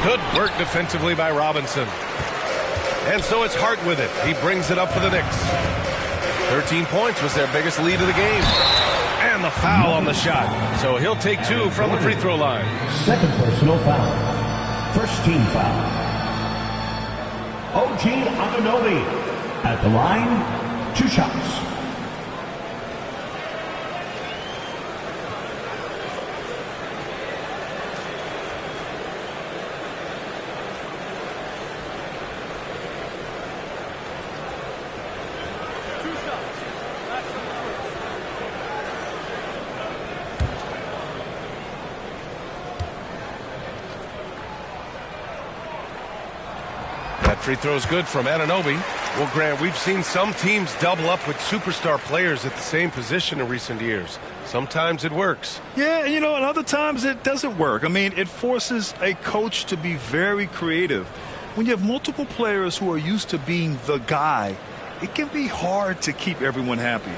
Good work defensively by Robinson. And so it's Hart with it. He brings it up for the Knicks. 13 points was their biggest lead of the game. And the foul on the shot. So he'll take 2 from the free throw line. Second personal foul. First team foul. OG Anunoby at the line, 2 shots. Free throw's good from Anunoby. Well, Grant, we've seen some teams double up with superstar players at the same position in recent years. Sometimes it works. Yeah, you know, and other times it doesn't work. I mean, it forces a coach to be very creative. When you have multiple players who are used to being the guy, it can be hard to keep everyone happy.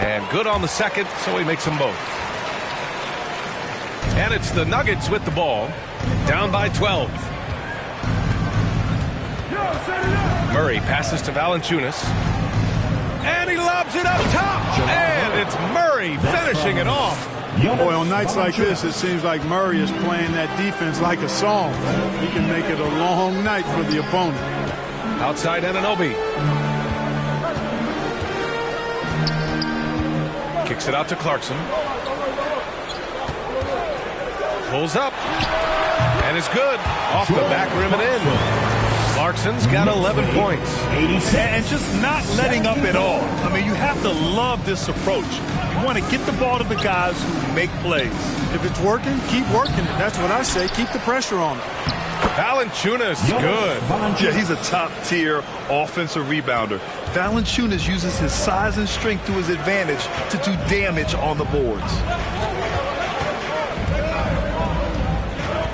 And good on the second, so he makes them both. And it's the Nuggets with the ball, down by 12. Murray passes to Valanciunas. And he lobs it up top. And it's Murray finishing it off. Boy, on nights like this, it seems like Murray is playing that defense like a song. He can make it a long night for the opponent. Outside Anunoby. Kicks it out to Clarkson. Pulls up, and it's good. Off the back rim and in. Clarkson's got 11 points. And just not letting up at all. I mean, you have to love this approach. You want to get the ball to the guys who make plays. If it's working, keep working it. That's what I say. Keep the pressure on him. Valanciunas, good. Yeah, he's a top-tier offensive rebounder. Valanciunas uses his size and strength to his advantage to do damage on the boards.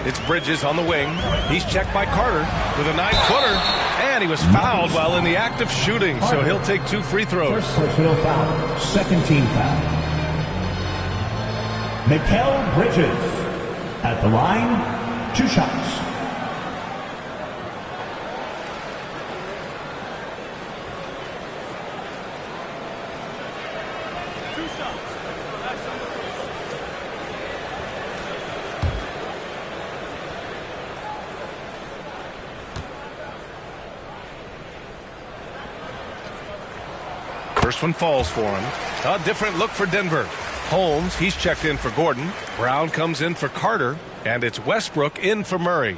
It's Bridges on the wing. He's checked by Carter with a 9-footer. And he was fouled while in the act of shooting, so he'll take 2 free throws. First personal foul. Second team foul. Mikal Bridges at the line, 2 shots. First one falls for him. A different look for Denver. Holmes, he's checked in for Gordon. Brown comes in for Carter. And it's Westbrook in for Murray.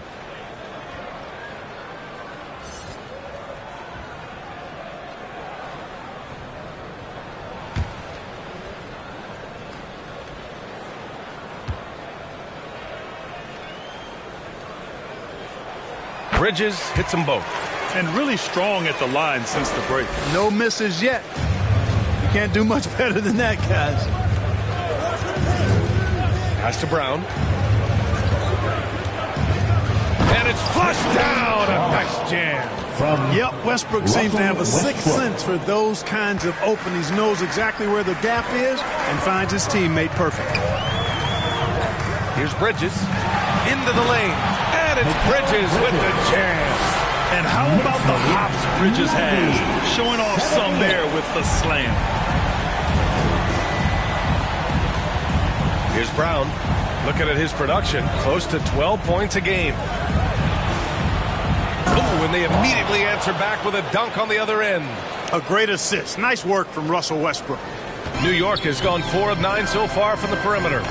Bridges hits them both. And really strong at the line since the break. No misses yet. You can't do much better than that, guys. Pass to Brown. And it's flushed down. A nice jam. Yep, Westbrook seems to have a sixth sense for those kinds of openings. Knows exactly where the gap is and finds his teammate perfect. Here's Bridges. Into the lane. And it's Bridges with the jam. And how about the hops Bridges has? Showing off some there with the slam. Here's Brown. Looking at his production, close to 12 points a game. Oh, and they immediately answer back with a dunk on the other end. A great assist. Nice work from Russell Westbrook. New York has gone 4 of 9 so far from the perimeter.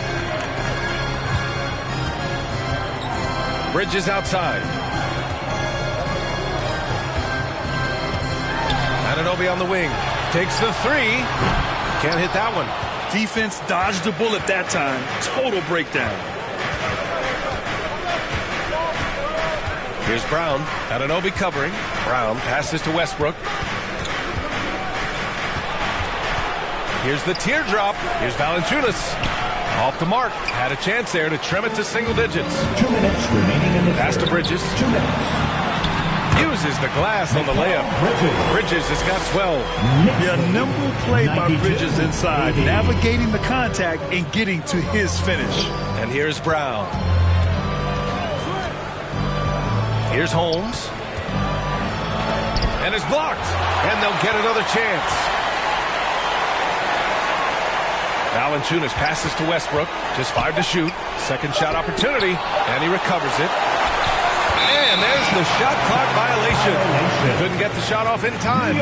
Bridges outside. Anunoby on the wing. Takes the three. Can't hit that one. Defense dodged the bullet that time. Total breakdown. Here's Brown. Anunoby covering. Brown passes to Westbrook. Here's the teardrop. Here's Valanciunas. Off the mark. Had a chance there to trim it to single digits. 2 minutes remaining in the pass to Bridges. 2 minutes. Uses the glass on the layup. Bridges has got 12. Yeah, nimble play by Bridges inside, navigating the contact and getting to his finish. And here's Brown. Here's Holmes. And it's blocked. And they'll get another chance. Valanciunas passes to Westbrook. Just 5 to shoot. Second shot opportunity. And he recovers it. And there's the shot clock violation. Couldn't get the shot off in time.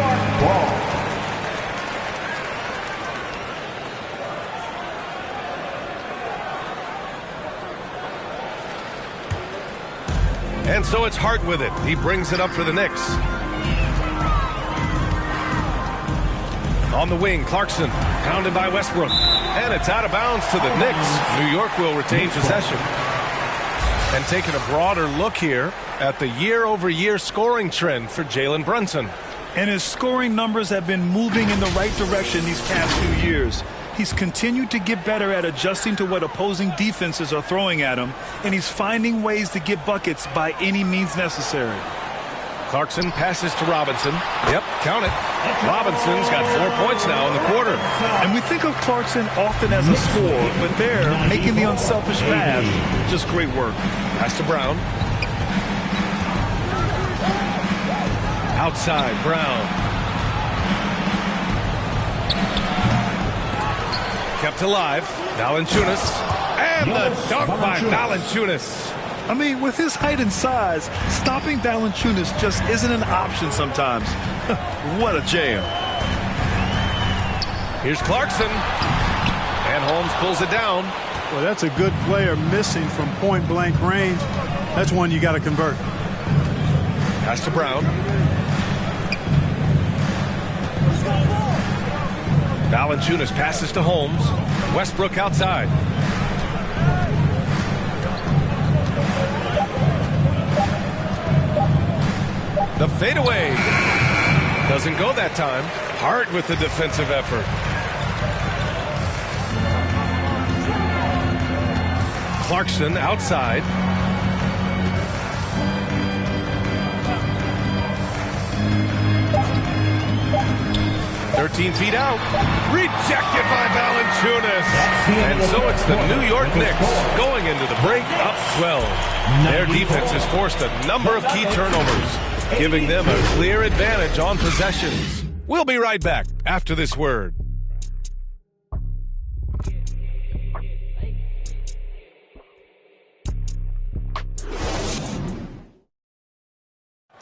And so it's Hart with it. He brings it up for the Knicks. On the wing, Clarkson, pounded by Westbrook. And it's out of bounds to the Knicks. New York will retain possession. And taking a broader look here at the year-over-year scoring trend for Jalen Brunson. And his scoring numbers have been moving in the right direction these past few years. He's continued to get better at adjusting to what opposing defenses are throwing at him, and he's finding ways to get buckets by any means necessary. Clarkson passes to Robinson. Yep, count it. Robinson's got 4 points now in the quarter. And we think of Clarkson often as a scorer, but they're making the unselfish pass. Just great work. Pass to Brown. Outside, Brown. Kept alive. Valanciunas. And the dunk by Valanciunas. I mean, with his height and size, stopping Valanciunas just isn't an option sometimes. What a jam. Here's Clarkson. And Holmes pulls it down. Well, that's a good player missing from point-blank range. That's one you got to convert. Pass to Brown. Valanciunas passes to Holmes. Westbrook outside. The fadeaway. Doesn't go that time. Hart with the defensive effort. Clarkson outside. "13 feet out. Rejected by Valanciunas. And so it's the New York Knicks going into the break up 12. Their defense has forced a number of key turnovers, giving them a clear advantage on possessions. We'll be right back after this word.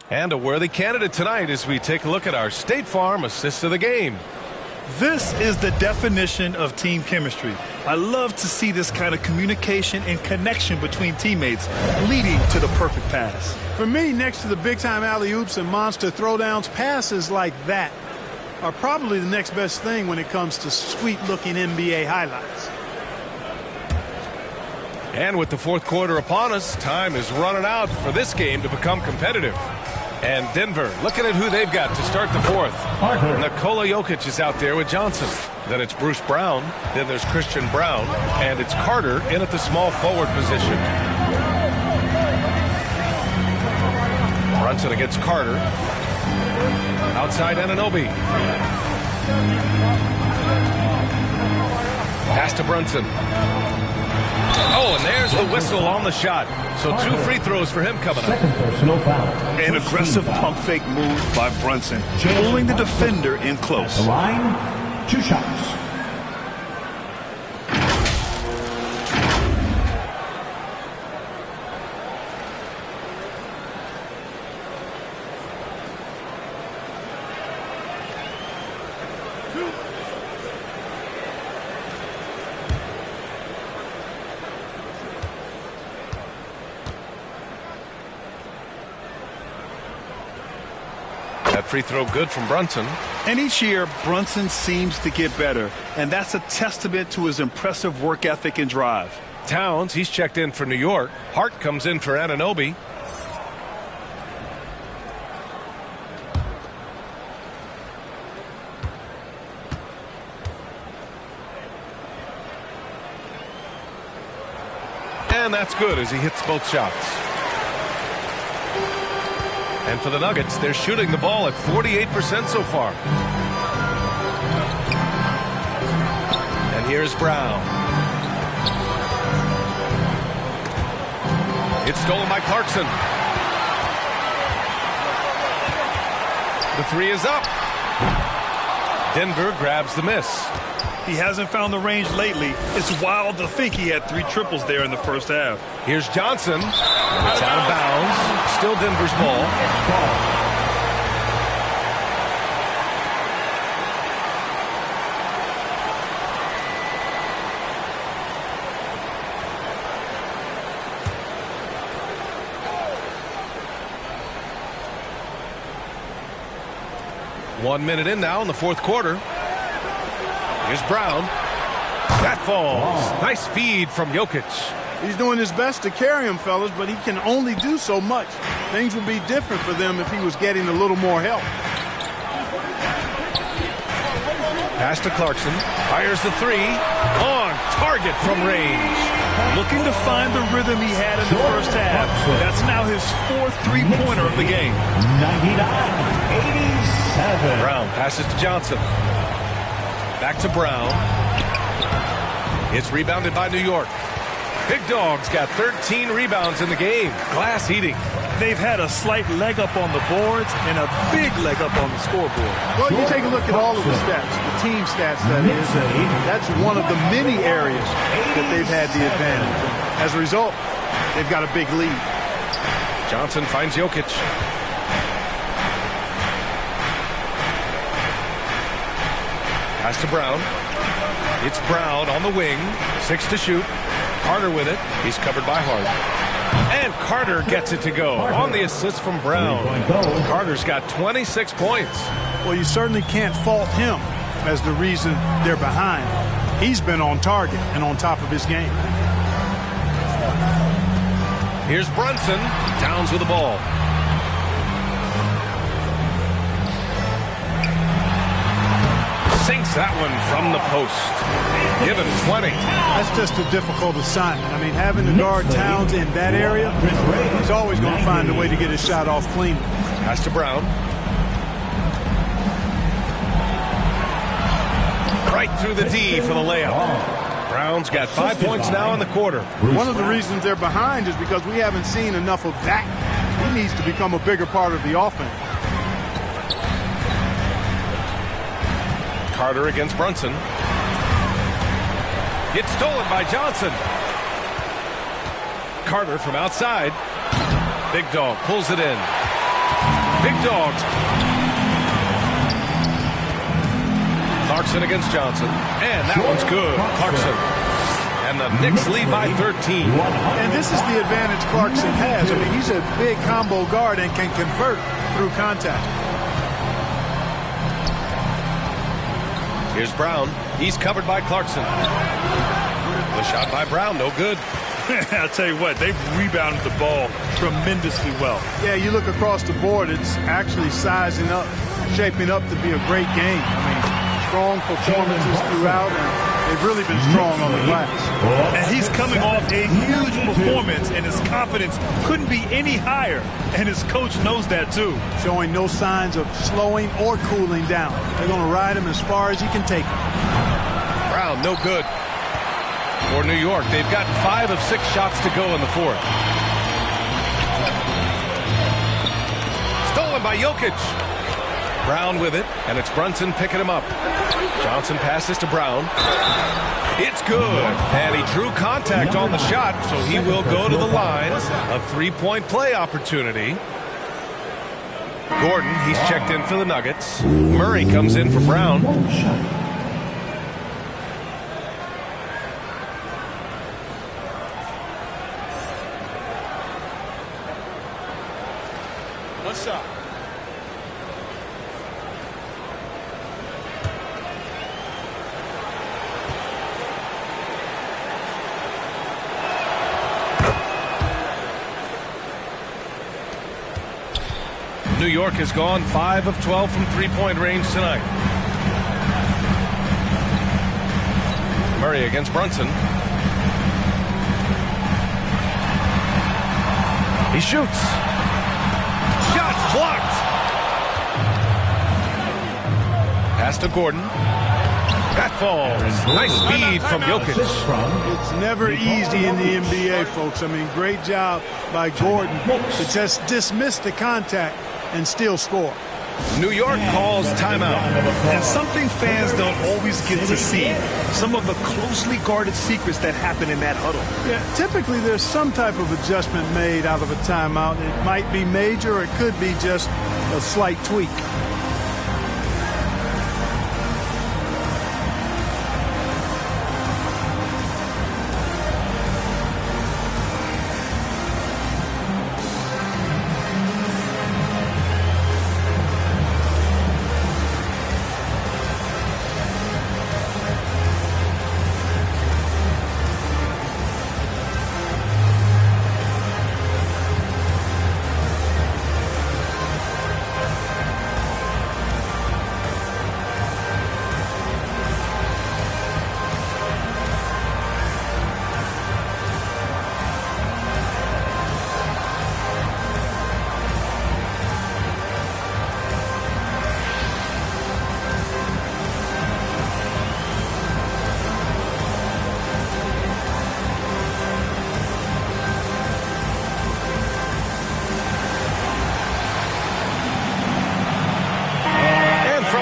And a worthy candidate tonight as we take a look at our State Farm assist of the game. This is the definition of team chemistry. I love to see this kind of communication and connection between teammates leading to the perfect pass. For me, next to the big-time alley-oops and monster throwdowns, passes like that are probably the next best thing when it comes to sweet-looking NBA highlights. And with the fourth quarter upon us, time is running out for this game to become competitive. And Denver looking at who they've got to start the fourth. Nikola Jokic is out there with Johnson. Then it's Bruce Brown. Then there's Christian Brown. And it's Carter in at the small forward position. Brunson against Carter. Outside Anunoby. Pass to Brunson. Oh, and there's the whistle on the shot. So 2 free throws for him coming up. An aggressive pump fake move by Brunson, pulling the defender in close. The line, 2 shots. That free throw good from Brunson. And each year, Brunson seems to get better, and that's a testament to his impressive work ethic and drive. Towns, he's checked in for New York. Hart comes in for Anunoby. And that's good as he hits both shots. And for the Nuggets, they're shooting the ball at 48% so far. And here's Brown. It's stolen by Clarkson. The three is up. Denver grabs the miss. He hasn't found the range lately. It's wild to think he had 3 triples there in the first half. Here's Johnson. It's out of bounds. Still Denver's ball. One minute in now in the fourth quarter. Here's Brown. That falls. Nice feed from Jokic. He's doing his best to carry him, fellas, but he can only do so much. Things would be different for them if he was getting a little more help. Pass to Clarkson. Fires the three. On target from range. Looking to find the rhythm he had in the first half. That's now his 4th three-pointer of the game. 99-87. Brown passes to Johnson. Back to Brown. It's rebounded by New York. Big Dog's got 13 rebounds in the game. Glass heating. They've had a slight leg up on the boards and a big leg up on the scoreboard. Well, you take a look at all of the stats, the team stats, that is. That's one of the many areas that they've had the advantage. As a result, they've got a big lead. Johnson finds Jokic. Pass to Brown. It's Brown on the wing. 6 to shoot. Carter with it. He's covered by Hart. And Carter gets it to go on the assist from Brown. Carter's got 26 points. Well, you certainly can't fault him as the reason they're behind. He's been on target and on top of his game. Here's Brunson. Downs with the ball. Sinks that one from the post. Given plenty. That's just a difficult assignment. I mean, having to guard Towns in that area, he's always going to find a way to get his shot off clean. Pass to Brown. Right through the D for the layup. Brown's got 5 points now in the quarter. One of the reasons they're behind is because we haven't seen enough of that. He needs to become a bigger part of the offense. Carter against Brunson. It's stolen by Johnson. Carter from outside. Big Dog pulls it in. Big Dogs. Clarkson against Johnson. And that one's good. Clarkson. And the Knicks lead by 13. And this is the advantage Clarkson has. I mean, he's a big combo guard and can convert through contact. Here's Brown. He's covered by Clarkson. The shot by Brown, no good. I'll tell you what, they've rebounded the ball tremendously well. Yeah, you look across the board, it's actually sizing up, shaping up to be a great game. I mean, strong performances throughout, and they've really been strong on the glass. And he's coming off a huge performance, and his confidence couldn't be any higher. And his coach knows that, too. Showing no signs of slowing or cooling down. They're going to ride him as far as he can take him. Brown, no good. For New York, they've gotten 5 of 6 shots to go in the fourth. Stolen by Jokic. Brown with it, and it's Brunson picking him up. Johnson passes to Brown. It's good, and he drew contact on the shot, so he will go to the line. A 3-point play opportunity. Gordon, he's checked in for the Nuggets. Murray comes in for Brown. One shot. New York has gone 5 of 12 from three-point range tonight. Murray against Brunson. He shoots. Shots blocked. Pass to Gordon. That falls. Nice speed from Jokic. It's never easy in the NBA, folks. I mean, great job by Gordon to just dismiss the contact and still score. New York calls timeout. And something fans don't always get to see. Some of the closely guarded secrets that happen in that huddle. Yeah, typically there's some type of adjustment made out of a timeout. It might be major, or it could be just a slight tweak.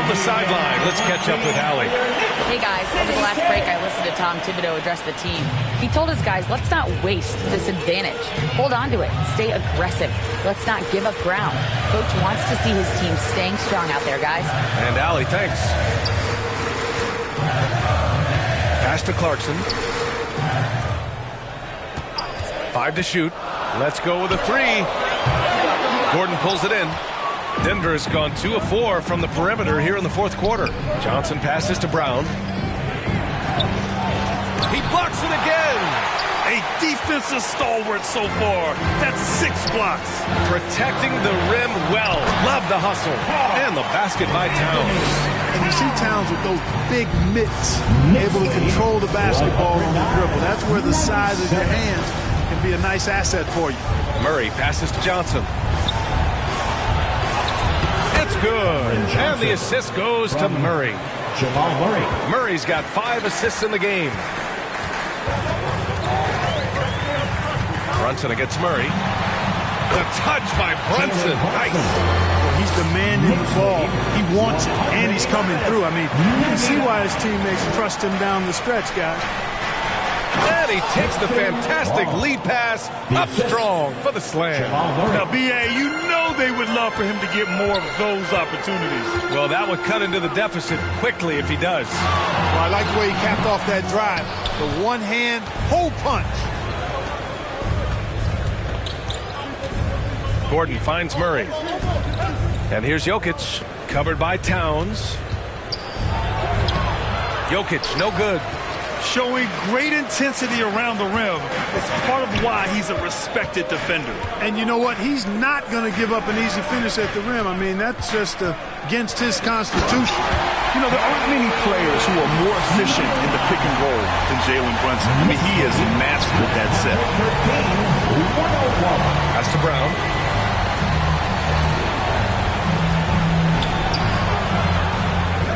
The sideline. Let's catch up with Allie. Hey guys, over the last break I listened to Tom Thibodeau address the team. He told his guys, let's not waste this advantage. Hold on to it. Stay aggressive. Let's not give up ground. Coach wants to see his team staying strong out there, guys. And Allie, thanks. Pass to Clarkson. 5 to shoot. Let's go with a 3. Gordon pulls it in. Denver has gone 2 of 4 from the perimeter here in the fourth quarter. Johnson passes to Brown. He blocks it again. A defensive stalwart so far. That's 6 blocks. Protecting the rim well. Love the hustle. And the basket by Towns. And you see Towns with those big mitts, able to control the basketball on the dribble. That's where the size of your hands can be a nice asset for you. Murray passes to Johnson. Good. And the assist goes to Murray. Jamal Murray. Murray's got 5 assists in the game. Brunson against Murray. The touch by Brunson. Nice. He's demanding the ball. He wants it, and he's coming through. I mean, you can see why his teammates trust him down the stretch, guys. And he takes the fantastic lead pass up strong for the slam. Now, B.A., you know they would love for him to get more of those opportunities. Well, that would cut into the deficit quickly if he does. Well, I like the way he capped off that drive. The one-hand hole punch. Gordon finds Murray. And here's Jokic, covered by Towns. Jokic, no good. Showing great intensity around the rim. It's part of why he's a respected defender. And you know what? He's not going to give up an easy finish at the rim. I mean, that's just against his constitution. You know, there aren't many players who are more efficient in the pick and roll than Jalen Brunson. I mean, he has mastered that set. Pass to Brown.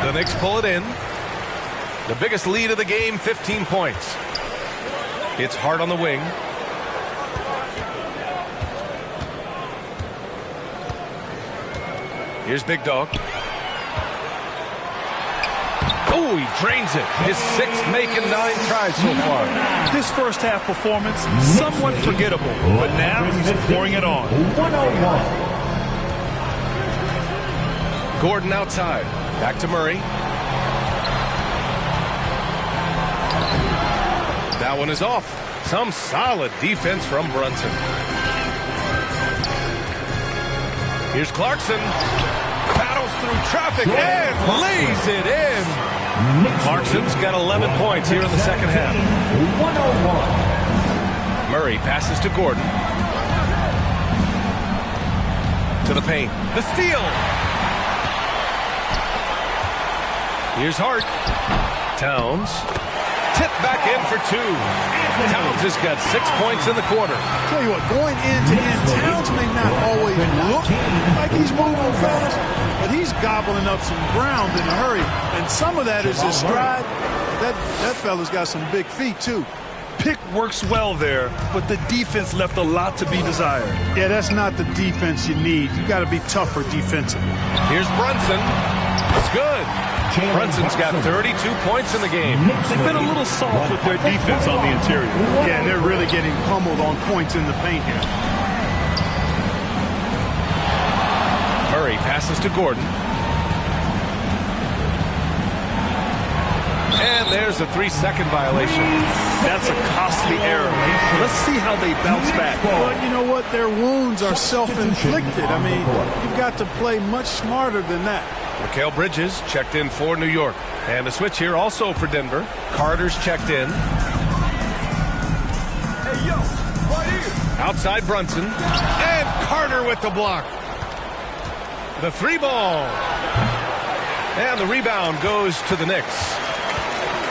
The Knicks pull it in. The biggest lead of the game, 15 points. It's Hart on the wing. Here's Big Dog. Oh, he drains it. His 6th make and 9 tries so far. This first half performance, somewhat forgettable, but now he's pouring it on. 101. Gordon outside. Back to Murray. That one is off. Some solid defense from Brunson. Here's Clarkson. Battles through traffic and lays it in. Clarkson's got 11 points here in the second half. 101. Murray passes to Gordon. To the paint. The steal. Here's Hart. Towns. Tipped back in for 2. Towns has got 6 points in the quarter. Tell you what, going end to end, Towns may not always look like he's moving fast, but he's gobbling up some ground in a hurry. And some of that is his stride. That fella's got some big feet, too. Pick works well there, but the defense left a lot to be desired. Yeah, that's not the defense you need. You got to be tougher defensively. Here's Brunson. It's good. Brunson's got 32 points in the game. They've been a little soft with their defense on the interior. Yeah, and they're really getting pummeled on points in the paint here. Murray passes to Gordon. And there's a 3-second violation. That's a costly error. Let's see how they bounce back. Well, you know what? Their wounds are self-inflicted. I mean, you've got to play much smarter than that. Mikal Bridges checked in for New York. And a switch here also for Denver. Carter's checked in. Hey, yo, right here. Outside Brunson. And Carter with the block. The 3-ball. And the rebound goes to the Knicks.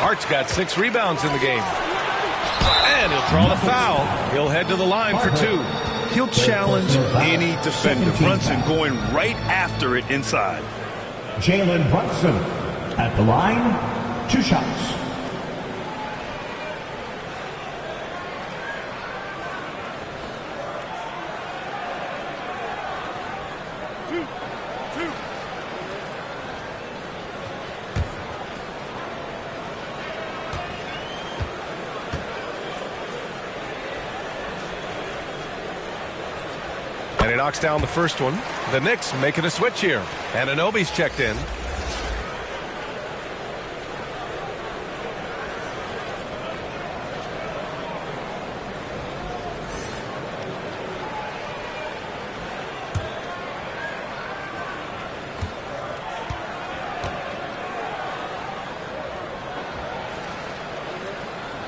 Hart's got 6 rebounds in the game. And he'll draw the foul. He'll head to the line for 2. He'll challenge any defender. Brunson going right after it inside. Jalen Brunson at the line, 2 shots. And he knocks down the first one. The Knicks making a switch here. Anunoby's checked in.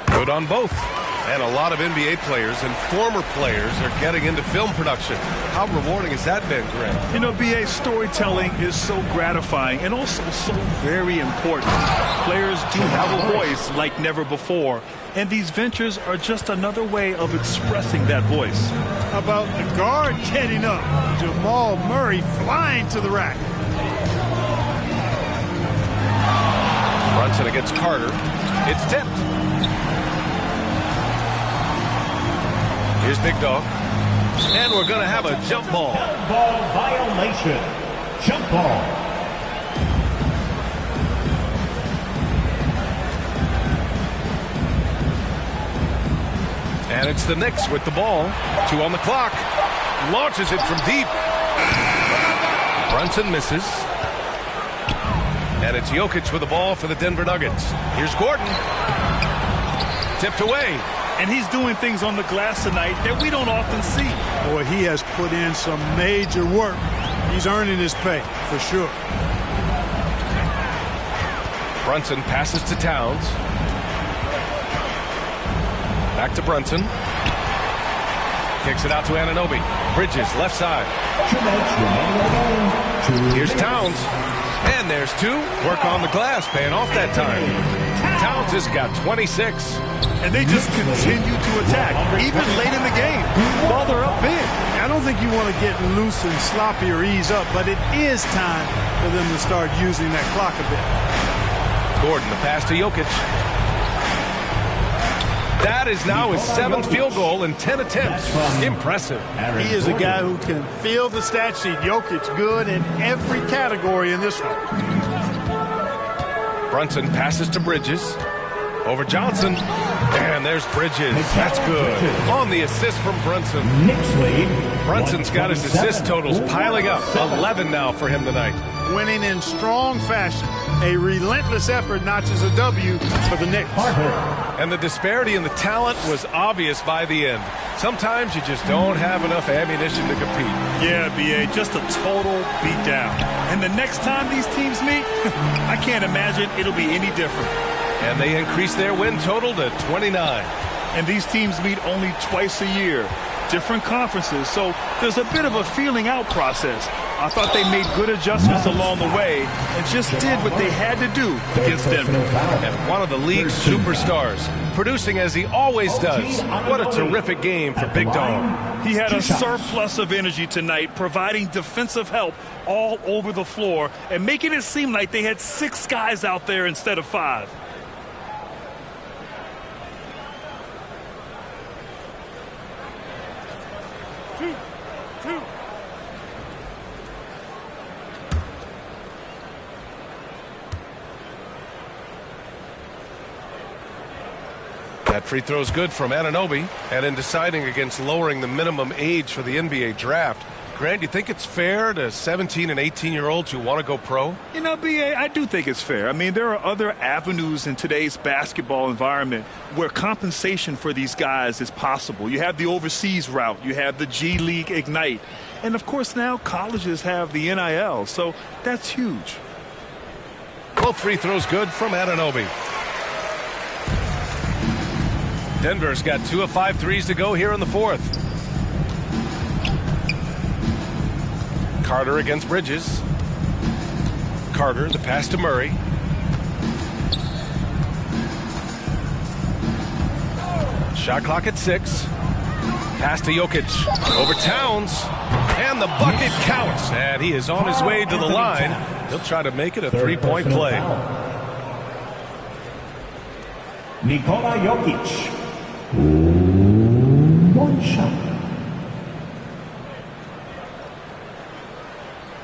Good on both. And a lot of NBA players and former players are getting into film production. How rewarding has that been, Greg? You know, BA, storytelling is so gratifying and also so very important. Players do have a voice like never before, and these ventures are just another way of expressing that voice. How about the guard getting up? Jamal Murray flying to the rack. Brunson against Carter. It's tipped. Here's Big Dog. And we're going to have a jump ball. Jump ball violation. Jump ball. And it's the Knicks with the ball. 2 on the clock. Launches it from deep. Brunson misses. And it's Jokic with the ball for the Denver Nuggets. Here's Gordon. Tipped away. And he's doing things on the glass tonight that we don't often see. Boy, he has put in some major work. He's earning his pay, for sure. Brunson passes to Towns. Back to Brunson. Kicks it out to Anunoby. Bridges, left side. Here's Towns. And there's 2. Work on the glass, paying off that time. Towns has got 26. And they just continue to attack, even late in the game, while they're up big. I don't think you want to get loose and sloppy or ease up, but it is time for them to start using that clock a bit. Gordon, the pass to Jokic. That is now his 7th field goal in 10 attempts. Impressive. He is a guy who can fill the stat sheet. Jokic good in every category in this one. Brunson passes to Bridges. Over Johnson. And there's Bridges. That's good. On the assist from Brunson. Brunson's got his assist totals piling up. 11 now for him tonight. Winning in strong fashion. A relentless effort notches a W for the Knicks. And the disparity in the talent was obvious by the end. Sometimes you just don't have enough ammunition to compete. Yeah, BA, just a total beatdown. And the next time these teams meet, I can't imagine it'll be any different. And they increase their win total to 29. And these teams meet only twice a year. different conferences, so there's a bit of a feeling out process. I thought they made good adjustments along the way and just did what they had to do against Denver. And one of the league's superstars, producing as he always does. What a terrific game for Big Dog. He had a surplus of energy tonight, providing defensive help all over the floor and making it seem like they had 6 guys out there instead of 5. That free throw's good from Anunoby. And in deciding against lowering the minimum age for the NBA draft, Grant, you think it's fair to 17 and 18-year-olds who want to go pro? You know, B.A., I do think it's fair. I mean, there are other avenues in today's basketball environment where compensation for these guys is possible. You have the overseas route. You have the G League Ignite. And, of course, now colleges have the NIL, so that's huge. Both free throws good from Anunoby. Denver's got 2 of 5 threes to go here in the fourth. Carter against Bridges. Carter, the pass to Murray. Shot clock at 6. Pass to Jokic. Over Towns. And the bucket counts. And he is on his way to the line. He'll try to make it a 3-point play. Nikola Jokic. 1 shot.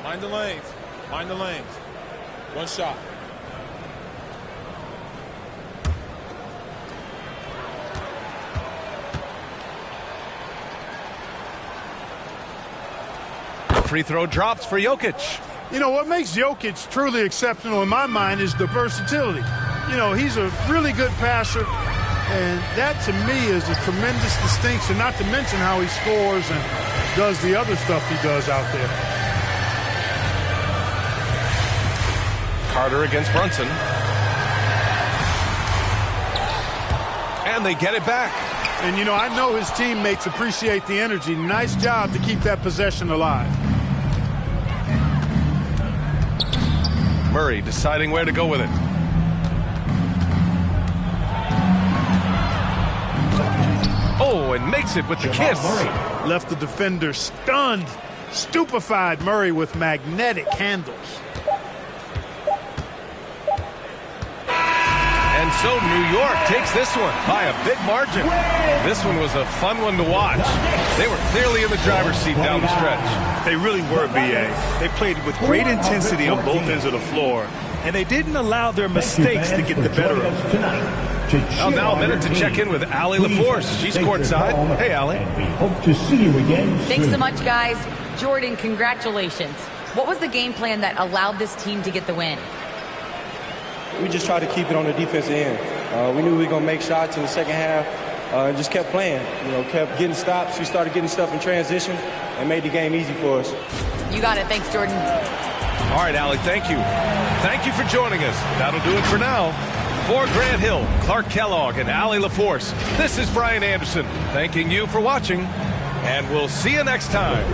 Mind the lanes. Mind the lanes. 1 shot. Free throw drops for Jokic. You know, what makes Jokic truly exceptional in my mind is the versatility. You know, he's a really good passer, and that to me is a tremendous distinction, not to mention how he scores and does the other stuff he does out there. Carter against Brunson. And they get it back. And, you know, I know his teammates appreciate the energy. Nice job to keep that possession alive. Murray deciding where to go with it. Oh, and makes it with the kiss. Left the defender stunned, stupefied. Murray with magnetic handles. And so New York takes this one by a big margin. This one was a fun one to watch. They were clearly in the driver's seat down the stretch. They really were, B.A. They played with great intensity on both ends of the floor, and they didn't allow their mistakes to get the better of them. Well, now a minute to check in with Allie LaForce. She's courtside. Hey, Allie. We hope to see you again soon. Thanks so much, guys. Jordan, congratulations. What was the game plan that allowed this team to get the win? We just tried to keep it on the defensive end. We knew we were going to make shots in the second half and just kept playing. You know, kept getting stops. We started getting stuff in transition and made the game easy for us. You got it. Thanks, Jordan. All right, Allie, thank you. Thank you for joining us. That'll do it for now. For Grant Hill, Clark Kellogg, and Allie LaForce, this is Brian Anderson thanking you for watching, and we'll see you next time.